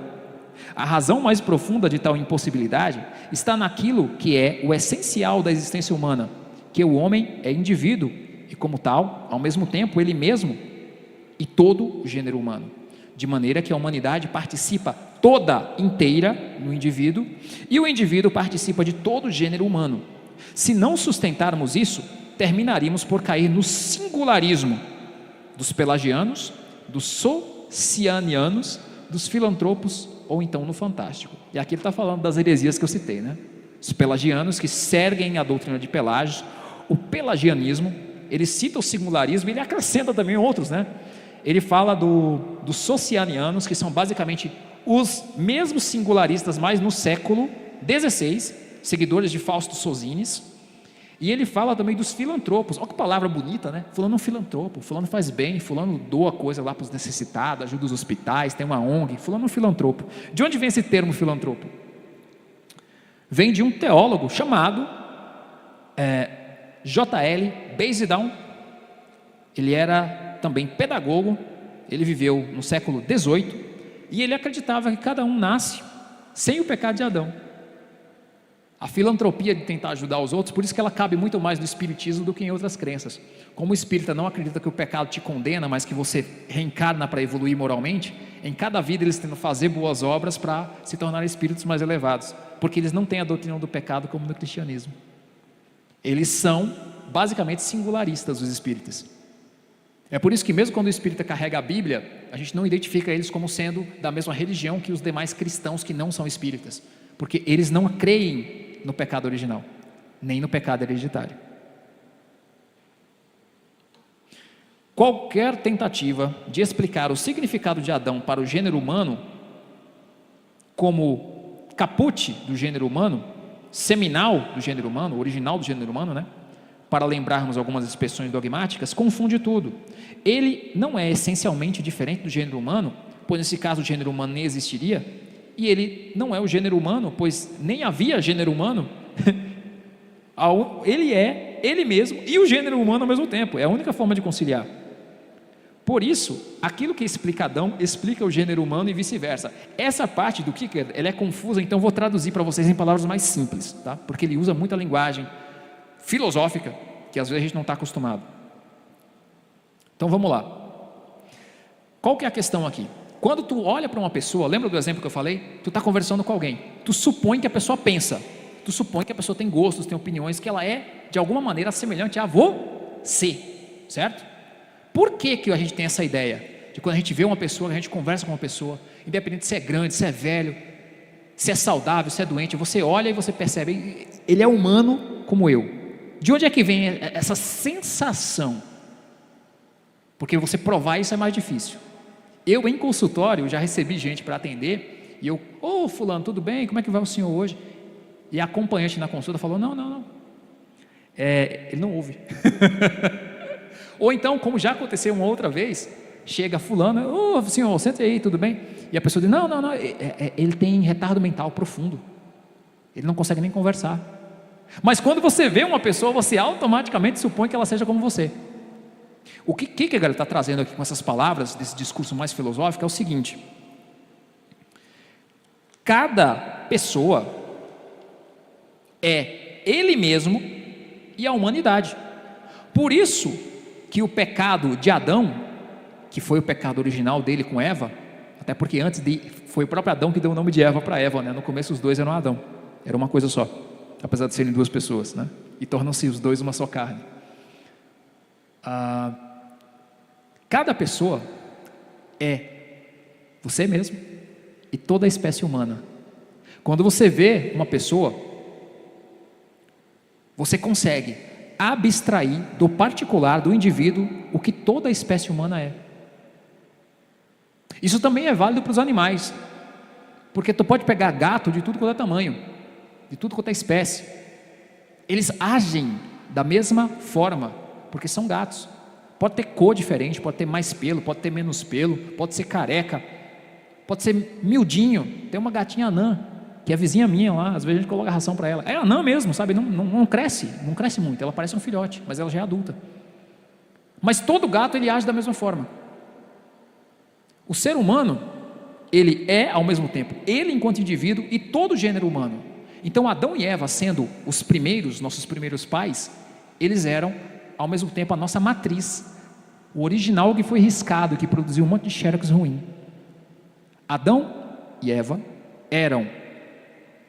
A razão mais profunda de tal impossibilidade está naquilo que é o essencial da existência humana, que o homem é indivíduo e, como tal, ao mesmo tempo ele mesmo e todo o gênero humano, de maneira que a humanidade participa toda inteira no indivíduo e o indivíduo participa de todo o gênero humano. Se não sustentarmos isso, terminaríamos por cair no singularismo dos pelagianos, dos socianianos, dos filantropos ou então no fantástico. E aqui ele está falando das heresias que eu citei, né? Os pelagianos que seguem a doutrina de Pelágio, o pelagianismo, ele cita o singularismo e ele acrescenta também outros, né? Ele fala dos socianianos, que são basicamente os mesmos singularistas, mas no século XVI, seguidores de Fausto Sozines. E ele fala também dos filantropos. Olha que palavra bonita, né? Fulano é um filantropo, fulano faz bem, fulano doa coisa lá para os necessitados, ajuda os hospitais, tem uma ONG, fulano é um filantropo. De onde vem esse termo filantropo? Vem de um teólogo chamado J.L. Basildon. Ele era também pedagogo, ele viveu no século XVIII, e ele acreditava que cada um nasce sem o pecado de Adão. A filantropia de tentar ajudar os outros, por isso que ela cabe muito mais no espiritismo do que em outras crenças. Como o espírita não acredita que o pecado te condena, mas que você reencarna para evoluir moralmente, em cada vida eles tentam fazer boas obras para se tornar espíritos mais elevados, porque eles não têm a doutrina do pecado como no cristianismo. Eles são basicamente singularistas, os espíritas. É por isso que mesmo quando o espírita carrega a Bíblia, a gente não identifica eles como sendo da mesma religião que os demais cristãos que não são espíritas, porque eles não creem no pecado original, nem no pecado hereditário. qualquer tentativa de explicar o significado de Adão para o gênero humano, como caput do gênero humano, seminal do gênero humano, original do gênero humano, né? Para lembrarmos algumas expressões dogmáticas, confunde tudo. Ele não é essencialmente diferente do gênero humano, pois nesse caso o gênero humano nem existiria, e ele não é o gênero humano, pois nem havia gênero humano. Ele é ele mesmo e o gênero humano ao mesmo tempo, é a única forma de conciliar. Por isso, aquilo que explica Adão, explica o gênero humano e vice-versa. Essa parte do Kierkegaard, ela é confusa, então vou traduzir para vocês em palavras mais simples, tá? Porque ele usa muita linguagem filosófica, que às vezes a gente não está acostumado. Então vamos lá. Qual que é a questão aqui? Quando tu olha para uma pessoa, lembra do exemplo que eu falei? Tu está conversando com alguém, tu supõe que a pessoa pensa, tu supõe que a pessoa tem gostos, tem opiniões, que ela é de alguma maneira semelhante a você, certo? Por que que a gente tem essa ideia? De quando a gente vê uma pessoa, a gente conversa com uma pessoa, independente se é grande, se é velho, se é saudável, se é doente, você olha e você percebe, ele é humano como eu. De onde é que vem essa sensação? Porque você provar isso é mais difícil. Eu em consultório já recebi gente para atender, e eu, fulano, tudo bem? Como é que vai o senhor hoje? E a acompanhante na consulta falou, não. Ele não ouve. Ou então, como já aconteceu uma outra vez, chega fulano, senhor, senta aí, tudo bem? E a pessoa diz, não, ele tem retardo mental profundo, ele não consegue nem conversar. Mas quando você vê uma pessoa, você automaticamente supõe que ela seja como você. O que a galera está trazendo aqui com essas palavras, desse discurso mais filosófico, é o seguinte: cada pessoa é ele mesmo e a humanidade. Por isso que o pecado de Adão, que foi o pecado original dele com Eva, até porque foi o próprio Adão que deu o nome de Eva para Eva, né? No começo os dois eram Adão, era uma coisa só, apesar de serem duas pessoas, né? E tornam-se os dois uma só carne. Cada pessoa é você mesmo e toda a espécie humana. Quando você vê uma pessoa, você consegue abstrair do particular, do indivíduo, o que toda a espécie humana é. Isso também é válido para os animais, porque tu pode pegar gato de tudo quanto é tamanho, de tudo quanto é espécie, eles agem da mesma forma, porque são gatos. Pode ter cor diferente, pode ter mais pelo, pode ter menos pelo, pode ser careca, pode ser miudinho. Tem uma gatinha anã, que é vizinha minha lá, às vezes a gente coloca ração para ela, é anã mesmo, sabe, não cresce muito, ela parece um filhote, mas ela já é adulta. Mas todo gato, ele age da mesma forma. O ser humano, ele é ao mesmo tempo, ele enquanto indivíduo e todo o gênero humano. Então Adão e Eva, sendo os primeiros, nossos primeiros pais, eles eram ao mesmo tempo a nossa matriz, o original que foi riscado, que produziu um monte de xerox ruim. Adão e Eva eram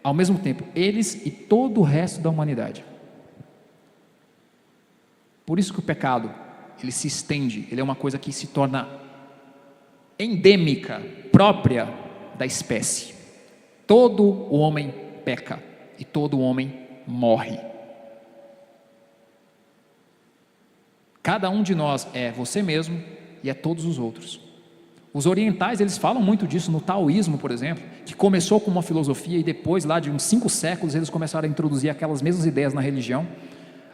ao mesmo tempo eles e todo o resto da humanidade. Por isso que o pecado, ele se estende, ele é uma coisa que se torna endêmica, própria da espécie. Todo o homem peca e todo o homem morre. Cada um de nós é você mesmo e é todos os outros. Os orientais, eles falam muito disso no taoísmo, por exemplo, que começou com uma filosofia e depois, lá de uns 5 séculos, eles começaram a introduzir aquelas mesmas ideias na religião.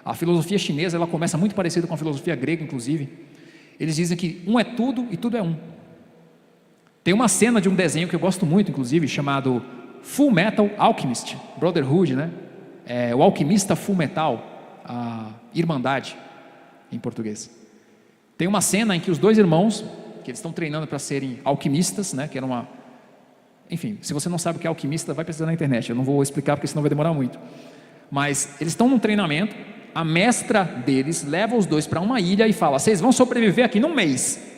A filosofia chinesa, ela começa muito parecida com a filosofia grega, inclusive. Eles dizem que um é tudo e tudo é um. Tem uma cena de um desenho que eu gosto muito, inclusive, chamado Full Metal Alchemist, Brotherhood, né? O alquimista Full Metal, a Irmandade, em português. Tem uma cena em que os dois irmãos, que eles estão treinando para serem alquimistas, né? Que era uma... Enfim, se você não sabe o que é alquimista, vai precisar na internet, eu não vou explicar porque senão vai demorar muito. Mas eles estão num treinamento, a mestra deles leva os dois para uma ilha e fala: vocês vão sobreviver aqui num mês.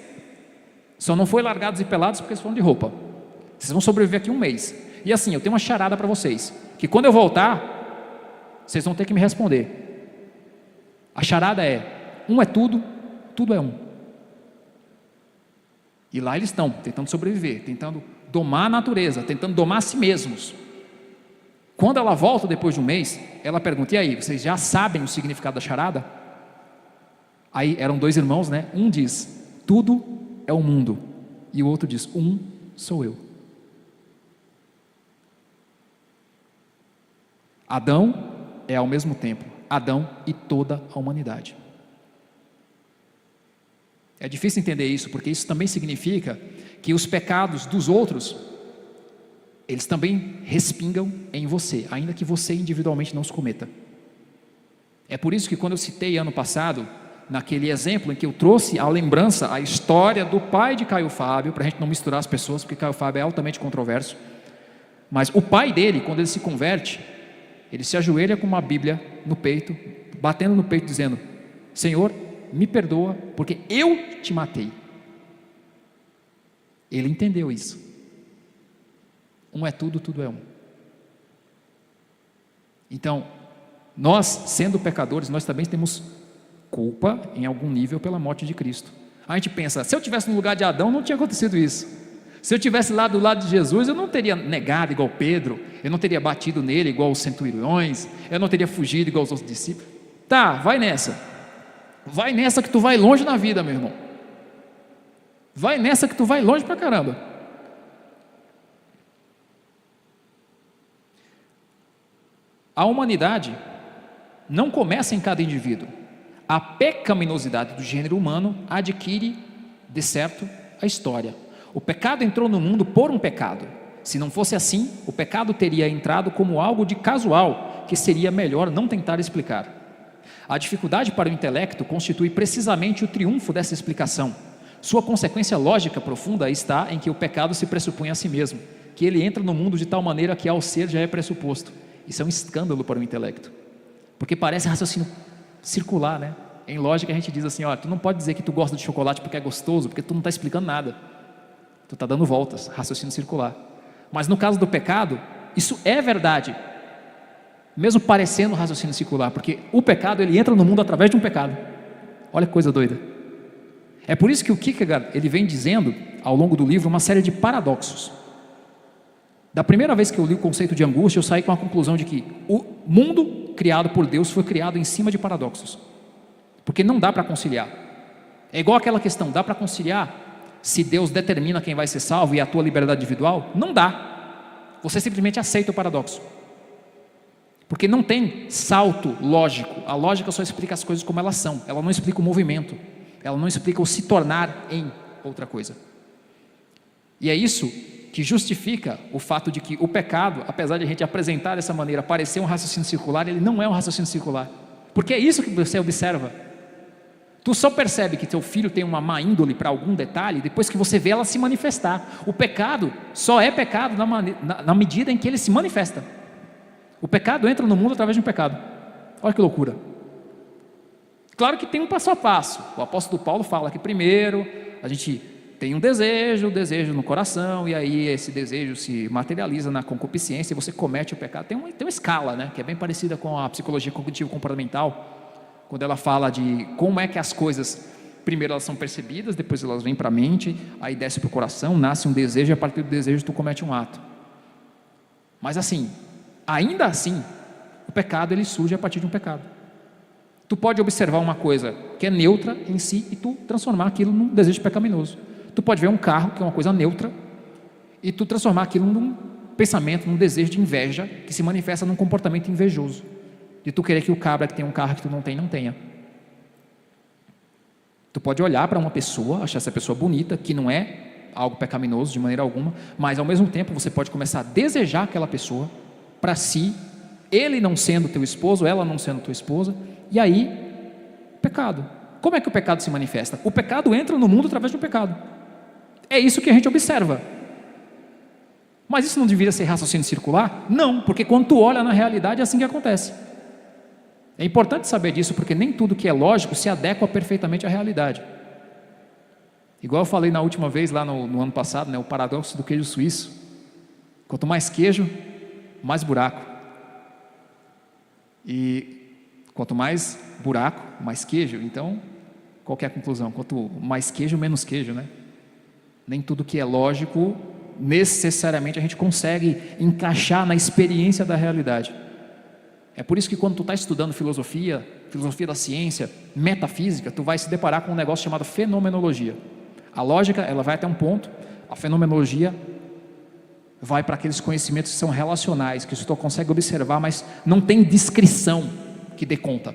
Só não foi largados e pelados porque eles foram de roupa. Vocês vão sobreviver aqui um mês. E assim, eu tenho uma charada para vocês, que quando eu voltar, vocês vão ter que me responder. A charada é: um é tudo, tudo é um. E lá eles estão, tentando sobreviver, tentando domar a natureza, tentando domar a si mesmos. Quando ela volta depois de um mês, ela pergunta: e aí, vocês já sabem o significado da charada? Aí eram dois irmãos, né? Um diz, tudo é o mundo. E o outro diz, um sou eu. Adão é ao mesmo tempo Adão e toda a humanidade. É difícil entender isso, porque isso também significa que os pecados dos outros, eles também respingam em você, ainda que você individualmente não os cometa. É por isso que quando eu citei ano passado, naquele exemplo em que eu trouxe a lembrança, a história do pai de Caio Fábio, para a gente não misturar as pessoas, porque Caio Fábio é altamente controverso, mas o pai dele, quando ele se converte, ele se ajoelha com uma Bíblia no peito, batendo no peito, dizendo, Senhor, me perdoa, porque eu te matei. Ele entendeu isso. Um é tudo, tudo é um. Então, nós, sendo pecadores, nós também temos culpa, em algum nível, pela morte de Cristo. A gente pensa, se eu estivesse no lugar de Adão, não tinha acontecido isso. Se eu estivesse lá do lado de Jesus, eu não teria negado igual Pedro, eu não teria batido nele igual os centuriões, eu não teria fugido igual os outros discípulos. Tá, vai nessa que tu vai longe na vida, meu irmão. Vai nessa que tu vai longe pra caramba. A humanidade não começa em cada indivíduo. A pecaminosidade do gênero humano adquire, de certo, a história. O pecado entrou no mundo por um pecado. Se não fosse assim, o pecado teria entrado como algo de casual, que seria melhor não tentar explicar. A dificuldade para o intelecto constitui precisamente o triunfo dessa explicação. Sua consequência lógica profunda está em que o pecado se pressupõe a si mesmo, que ele entra no mundo de tal maneira que ao ser já é pressuposto. Isso é um escândalo para o intelecto, porque parece raciocínio circular, né? Em lógica a gente diz assim, tu não pode dizer que tu gosta de chocolate porque é gostoso, porque tu não está explicando nada, tu está dando voltas, raciocínio circular. Mas no caso do pecado, isso é verdade, mesmo parecendo raciocínio circular, porque o pecado, ele entra no mundo através de um pecado. Olha que coisa doida. É por isso que o Kierkegaard, ele vem dizendo, ao longo do livro, uma série de paradoxos. Da primeira vez que eu li o conceito de angústia, eu saí com a conclusão de que o mundo criado por Deus foi criado em cima de paradoxos, porque não dá para conciliar. É igual aquela questão, dá para conciliar se Deus determina quem vai ser salvo e a tua liberdade individual? Não dá. Você simplesmente aceita o paradoxo, porque não tem salto lógico. A lógica só explica as coisas como elas são, ela não explica o movimento, ela não explica o se tornar em outra coisa. E é isso que justifica o fato de que o pecado, apesar de a gente apresentar dessa maneira, parecer um raciocínio circular, ele não é um raciocínio circular, porque é isso que você observa. Tu só percebe que teu filho tem uma má índole para algum detalhe depois que você vê ela se manifestar. O pecado só é pecado na medida em que ele se manifesta. O pecado entra no mundo através de um pecado. Olha que loucura. Claro que tem um passo a passo. O apóstolo Paulo fala que primeiro a gente tem um desejo no coração, e aí esse desejo se materializa na concupiscência e você comete o pecado. Tem uma escala, né, que é bem parecida com a psicologia cognitivo-comportamental, quando ela fala de como é que as coisas, primeiro elas são percebidas, depois elas vêm para a mente, aí desce para o coração, nasce um desejo, e a partir do desejo tu comete um ato. Mas assim, ainda assim, o pecado ele surge a partir de um pecado. Tu pode observar uma coisa que é neutra em si e tu transformar aquilo num desejo pecaminoso. Tu pode ver um carro que é uma coisa neutra e tu transformar aquilo num pensamento, num desejo de inveja que se manifesta num comportamento invejoso, de tu querer que o cabra que tem um carro que tu não tem, não tenha. Tu pode olhar para uma pessoa, achar essa pessoa bonita, que não é algo pecaminoso de maneira alguma, mas ao mesmo tempo você pode começar a desejar aquela pessoa para si, ele não sendo teu esposo, ela não sendo tua esposa, e aí, pecado. Como é que o pecado se manifesta? O pecado entra no mundo através do pecado. É isso que a gente observa. Mas isso não deveria ser raciocínio circular? Não, porque quando tu olha na realidade é assim que acontece. É importante saber disso, porque nem tudo que é lógico se adequa perfeitamente à realidade. Igual eu falei na última vez, lá no ano passado, né, o paradoxo do queijo suíço. Quanto mais queijo, mais buraco. E quanto mais buraco, mais queijo. Então, qual que é a conclusão? Quanto mais queijo, menos queijo, né? Nem tudo que é lógico, necessariamente a gente consegue encaixar na experiência da realidade. É por isso que quando tu está estudando filosofia da ciência, metafísica, tu vai se deparar com um negócio chamado fenomenologia. A lógica, ela vai até um ponto, a fenomenologia vai para aqueles conhecimentos que são relacionais, que tu consegue observar, mas não tem descrição que dê conta.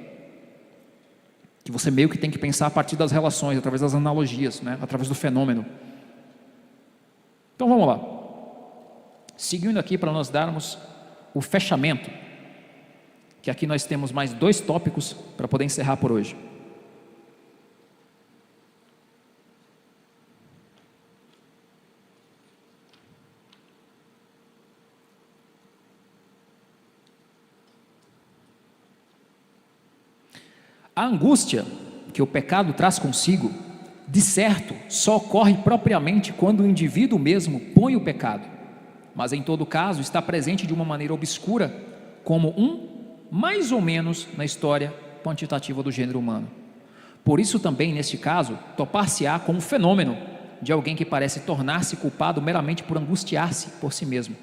Que você meio que tem que pensar a partir das relações, através das analogias, né? Através do fenômeno. Então vamos lá. Seguindo aqui para nós darmos o fechamento, que aqui nós temos mais 2 tópicos para poder encerrar por hoje. A angústia que o pecado traz consigo, de certo, só ocorre propriamente quando o indivíduo mesmo põe o pecado, mas em todo caso está presente de uma maneira obscura, como mais ou menos na história quantitativa do gênero humano. Por isso também, neste caso, topar-se-á com um fenômeno de alguém que parece tornar-se culpado meramente por angustiar-se por si mesmo,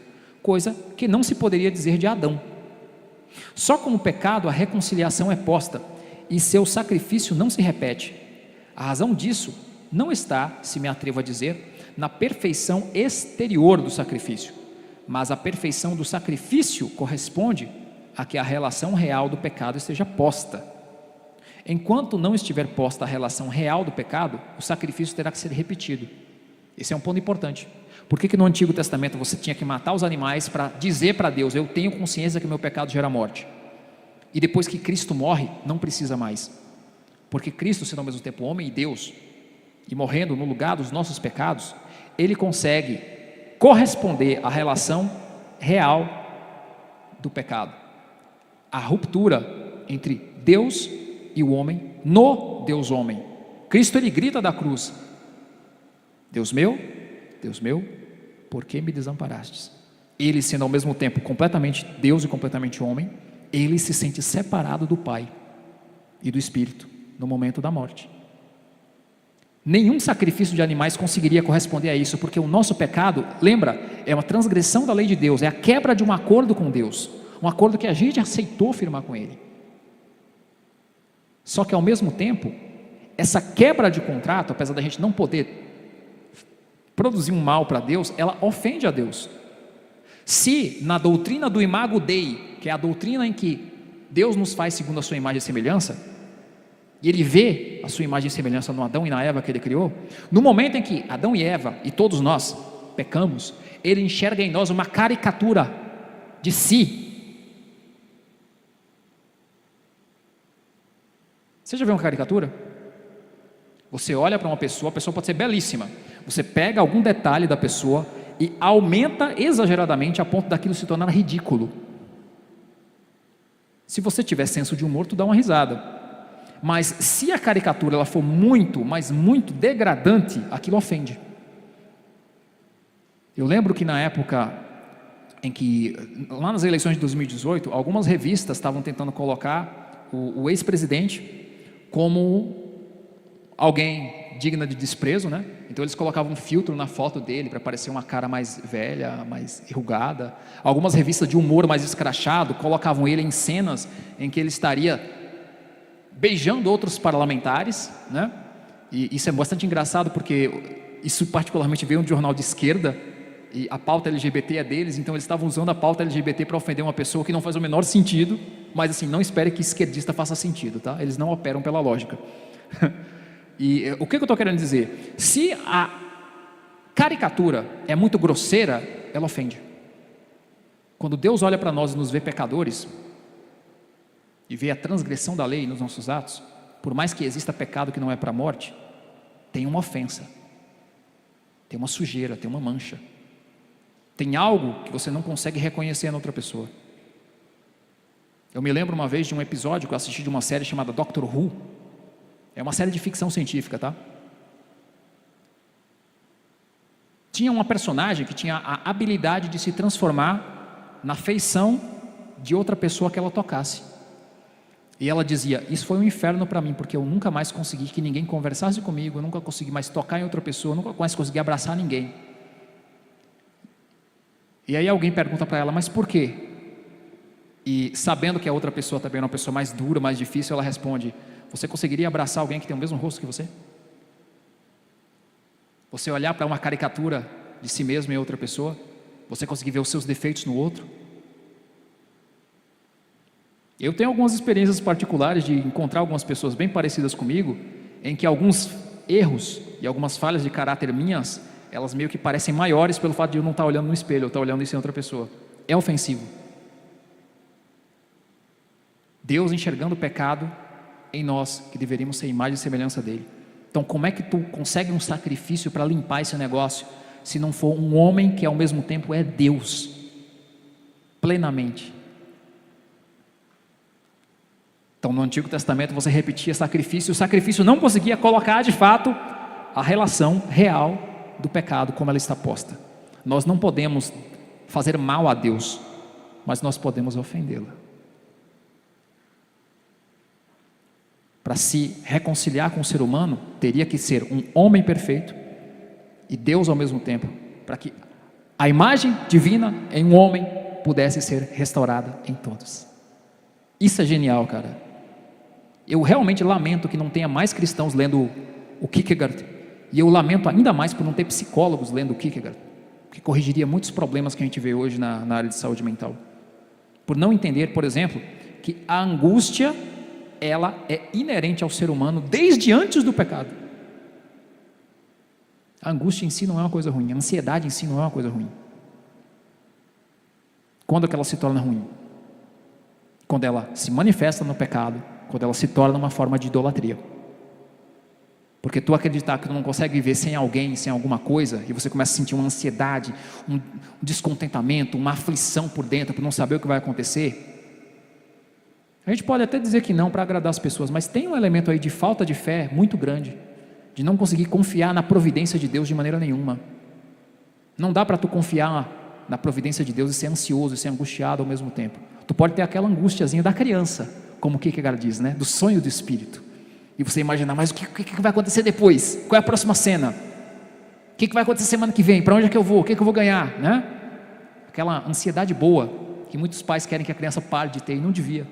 coisa que não se poderia dizer de Adão. Só com o pecado a reconciliação é posta, e seu sacrifício não se repete. A razão disso não está, se me atrevo a dizer, na perfeição exterior do sacrifício, mas a perfeição do sacrifício corresponde a que a relação real do pecado esteja posta. Enquanto não estiver posta a relação real do pecado, o sacrifício terá que ser repetido. Esse é um ponto importante. Por que no Antigo Testamento você tinha que matar os animais para dizer para Deus: eu tenho consciência que meu pecado gera morte? E depois que Cristo morre, não precisa mais, porque Cristo, sendo ao mesmo tempo homem e Deus, e morrendo no lugar dos nossos pecados, Ele consegue corresponder à relação real do pecado, a ruptura entre Deus e o homem, no Deus homem. Cristo, Ele grita da cruz: Deus meu, por que me desamparastes? Ele, sendo ao mesmo tempo completamente Deus e completamente homem, Ele se sente separado do Pai e do Espírito no momento da morte. Nenhum sacrifício de animais conseguiria corresponder a isso, porque o nosso pecado, lembra, é uma transgressão da lei de Deus, é a quebra de um acordo com Deus, um acordo que a gente aceitou firmar com Ele. Só que ao mesmo tempo, essa quebra de contrato, apesar da gente não poder produzir um mal para Deus, ela ofende a Deus. Se na doutrina do Imago Dei, que é a doutrina em que Deus nos faz segundo a sua imagem e semelhança, e Ele vê a sua imagem e semelhança no Adão e na Eva que Ele criou, no momento em que Adão e Eva, e todos nós, pecamos, Ele enxerga em nós uma caricatura de si. Você já viu uma caricatura? Você olha para uma pessoa, a pessoa pode ser belíssima, você pega algum detalhe da pessoa e aumenta exageradamente a ponto daquilo se tornar ridículo. Se você tiver senso de humor, tu dá uma risada. Mas se a caricatura ela for muito, mas muito degradante, aquilo ofende. Eu lembro que na época em que, lá nas eleições de 2018, algumas revistas estavam tentando colocar o ex-presidente como alguém digna de desprezo, né? Então eles colocavam um filtro na foto dele para parecer uma cara mais velha, mais enrugada. Algumas revistas de humor mais escrachado colocavam ele em cenas em que ele estaria beijando outros parlamentares, né? E isso é bastante engraçado, porque isso particularmente veio de um jornal de esquerda, e a pauta LGBT é deles, então eles estavam usando a pauta LGBT para ofender uma pessoa que não faz o menor sentido, mas assim, não espere que esquerdista faça sentido, tá? Eles não operam pela lógica. E o que eu estou querendo dizer? Se a caricatura é muito grosseira, ela ofende. Quando Deus olha para nós e nos vê pecadores, e vê a transgressão da lei nos nossos atos, por mais que exista pecado que não é para a morte, tem uma ofensa, tem uma sujeira, tem uma mancha, tem algo que você não consegue reconhecer na outra pessoa. Eu me lembro uma vez de um episódio que eu assisti de uma série chamada Doctor Who. É uma série de ficção científica, tá? Tinha uma personagem que tinha a habilidade de se transformar na feição de outra pessoa que ela tocasse. E ela dizia: isso foi um inferno para mim, porque eu nunca mais consegui que ninguém conversasse comigo, eu nunca consegui mais tocar em outra pessoa, eu nunca mais consegui abraçar ninguém. E aí alguém pergunta para ela: mas por quê? e sabendo que a outra pessoa também é uma pessoa mais dura, mais difícil, ela responde: você conseguiria abraçar alguém que tem o mesmo rosto que você? Você olhar para uma caricatura de si mesmo em outra pessoa? Você conseguir ver os seus defeitos no outro? Eu tenho algumas experiências particulares de encontrar algumas pessoas bem parecidas comigo, em que alguns erros e algumas falhas de caráter minhas, elas meio que parecem maiores pelo fato de eu não estar olhando no espelho, eu estar olhando isso em outra pessoa. É ofensivo. Deus enxergando o pecado em nós, que deveríamos ser imagem e semelhança dele. Então, como é que tu consegue um sacrifício para limpar esse negócio, se não for um homem que ao mesmo tempo é Deus, plenamente? Então, no Antigo Testamento você repetia sacrifício, o sacrifício não conseguia colocar de fato a relação real do pecado como ela está posta. Nós não podemos fazer mal a Deus, mas nós podemos ofendê-la. Para se reconciliar com o ser humano, teria que ser um homem perfeito e Deus ao mesmo tempo, para que a imagem divina em um homem pudesse ser restaurada em todos. Isso é genial, cara. Eu realmente lamento que não tenha mais cristãos lendo o Kierkegaard, e eu lamento ainda mais por não ter psicólogos lendo o Kierkegaard, que corrigiria muitos problemas que a gente vê hoje na área de saúde mental. Por não entender, por exemplo, que a angústia, ela é inerente ao ser humano desde antes do pecado. A angústia em si não é uma coisa ruim, a ansiedade em si não é uma coisa ruim. Quando é que ela se torna ruim? Quando ela se manifesta no pecado, quando ela se torna uma forma de idolatria. Porque tu acreditar que tu não consegue viver sem alguém, sem alguma coisa, e você começa a sentir uma ansiedade, um descontentamento, uma aflição por dentro, por não saber o que vai acontecer. A gente pode até dizer que não para agradar as pessoas, mas tem um elemento aí de falta de fé muito grande, de não conseguir confiar na providência de Deus de maneira nenhuma. Não dá para tu confiar na providência de Deus e ser ansioso e ser angustiado ao mesmo tempo. Tu pode ter aquela angustiazinha da criança, como o Kierkegaard diz, né? Do sonho do espírito. E você imaginar, mas o que vai acontecer depois? Qual é a próxima cena? O que vai acontecer semana que vem? Para onde é que eu vou? O que eu vou ganhar? Né? Aquela ansiedade boa, que muitos pais querem que a criança pare de ter e não devia.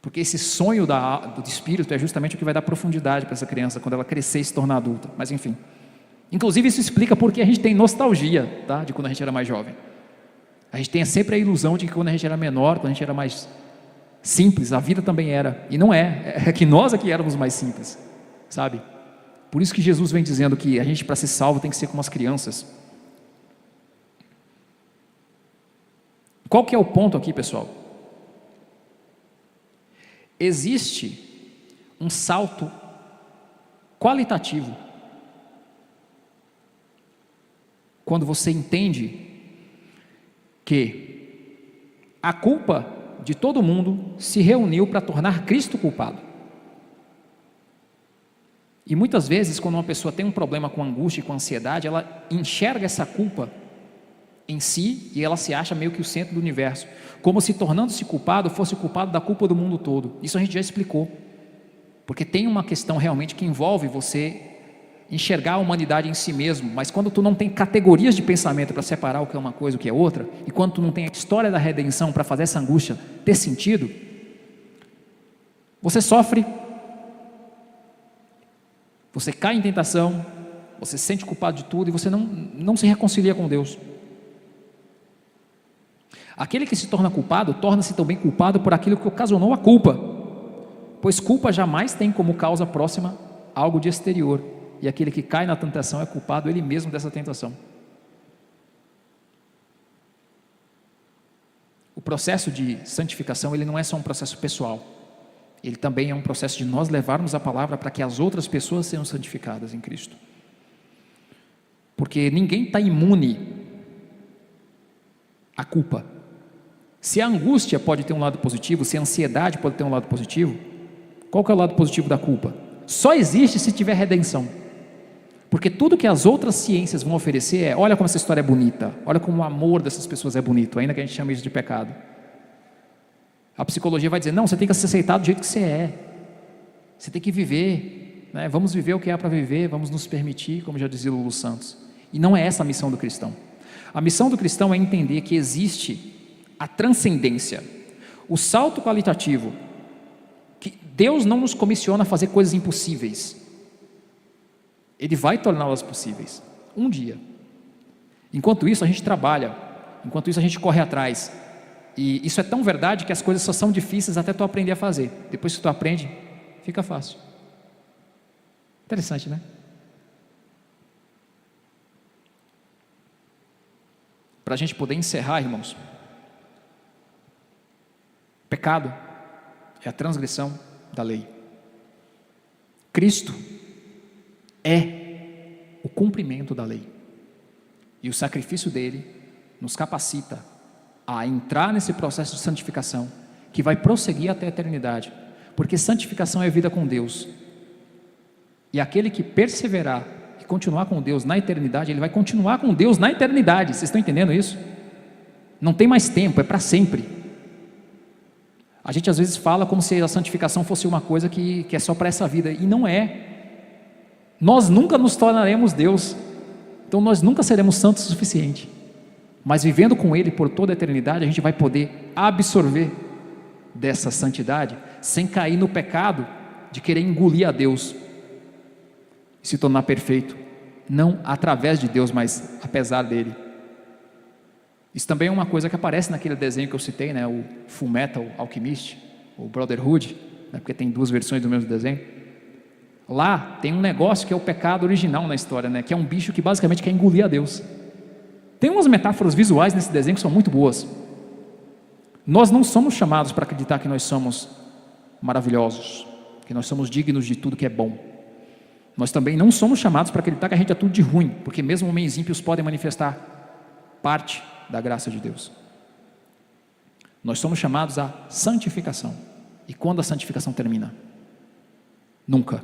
Porque esse sonho do espírito é justamente o que vai dar profundidade para essa criança quando ela crescer e se tornar adulta. Mas enfim. Inclusive isso explica porque a gente tem nostalgia, tá? De quando a gente era mais jovem. A gente tem sempre a ilusão de que quando a gente era menor, quando a gente era mais simples, a vida também era. E não é. É que nós aqui éramos mais simples. Sabe? Por isso que Jesus vem dizendo que a gente, para ser salvo, tem que ser como as crianças. Qual que é o ponto aqui, pessoal? Existe um salto qualitativo quando você entende que a culpa de todo mundo se reuniu para tornar Cristo culpado. E muitas vezes, quando uma pessoa tem um problema com angústia e com ansiedade, ela enxerga essa culpa em si e ela se acha meio que o centro do universo, como se tornando-se culpado fosse culpado da culpa do mundo todo. Isso a gente já explicou, porque tem uma questão realmente que envolve você enxergar a humanidade em si mesmo, mas quando tu não tem categorias de pensamento para separar o que é uma coisa e o que é outra, e quando tu não tem a história da redenção para fazer essa angústia ter sentido, você sofre, você cai em tentação, você se sente culpado de tudo e você não se reconcilia com Deus. Aquele que se torna culpado, torna-se também culpado por aquilo que ocasionou a culpa, pois culpa jamais tem como causa próxima algo de exterior, e aquele que cai na tentação é culpado ele mesmo dessa tentação. O processo de santificação, ele não é só um processo pessoal, ele também é um processo de nós levarmos a palavra para que as outras pessoas sejam santificadas em Cristo, porque ninguém está imune à culpa. Se a angústia pode ter um lado positivo, se a ansiedade pode ter um lado positivo, qual que é o lado positivo da culpa? Só existe se tiver redenção, porque tudo que as outras ciências vão oferecer é, olha como essa história é bonita, olha como o amor dessas pessoas é bonito, ainda que a gente chame isso de pecado. A psicologia vai dizer, não, você tem que se aceitar do jeito que você é, você tem que viver, né? Vamos viver o que há para viver, vamos nos permitir, como já dizia Lulu Santos. E não é essa a missão do cristão. A missão do cristão é entender que existe a transcendência, o salto qualitativo, que Deus não nos comissiona a fazer coisas impossíveis. Ele vai torná-las possíveis, um dia. Enquanto isso a gente trabalha, enquanto isso a gente corre atrás. E isso é tão verdade que as coisas só são difíceis até tu aprender a fazer. Depois que tu aprende, fica fácil. Interessante, né? Para a gente poder encerrar, irmãos, pecado é a transgressão da lei. Cristo é o cumprimento da lei. E o sacrifício dele nos capacita a entrar nesse processo de santificação, que vai prosseguir até a eternidade. Porque santificação é vida com Deus. E aquele que perseverar e continuar com Deus na eternidade, ele vai continuar com Deus na eternidade. Vocês estão entendendo isso? Não tem mais tempo, é para sempre. A gente às vezes fala como se a santificação fosse uma coisa que é só para essa vida, e não é. Nós nunca nos tornaremos Deus, então nós nunca seremos santos o suficiente, mas vivendo com Ele por toda a eternidade, a gente vai poder absorver dessa santidade, sem cair no pecado de querer engolir a Deus e se tornar perfeito, não através de Deus, mas apesar dele. Isso também é uma coisa que aparece naquele desenho que eu citei, né? O Full Metal Alchemist, o Brotherhood, né? Porque tem duas versões do mesmo desenho. Lá tem um negócio que é o pecado original na história, né? Que é um bicho que basicamente quer engolir a Deus. Tem umas metáforas visuais nesse desenho que são muito boas. Nós não somos chamados para acreditar que nós somos maravilhosos, que nós somos dignos de tudo que é bom. Nós também não somos chamados para acreditar que a gente é tudo de ruim, porque mesmo homens ímpios podem manifestar parte da graça de Deus. Nós somos chamados à santificação. E quando a santificação termina? Nunca.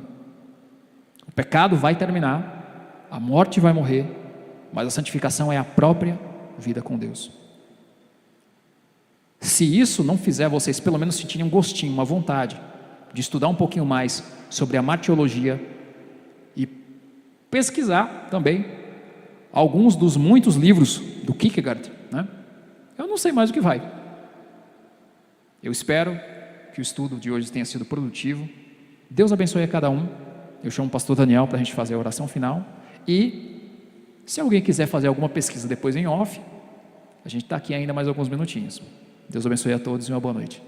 O pecado vai terminar, a morte vai morrer, mas a santificação é a própria vida com Deus. Se isso não fizer vocês pelo menos sentirem um gostinho, uma vontade de estudar um pouquinho mais sobre a martiologia e pesquisar também alguns dos muitos livros do Kierkegaard, né? Eu não sei mais o que vai. Eu espero que o estudo de hoje tenha sido produtivo. Deus abençoe a cada um. Eu chamo o pastor Daniel para a gente fazer a oração final. E se alguém quiser fazer alguma pesquisa depois em off, a gente está aqui ainda mais alguns minutinhos. Deus abençoe a todos e uma boa noite.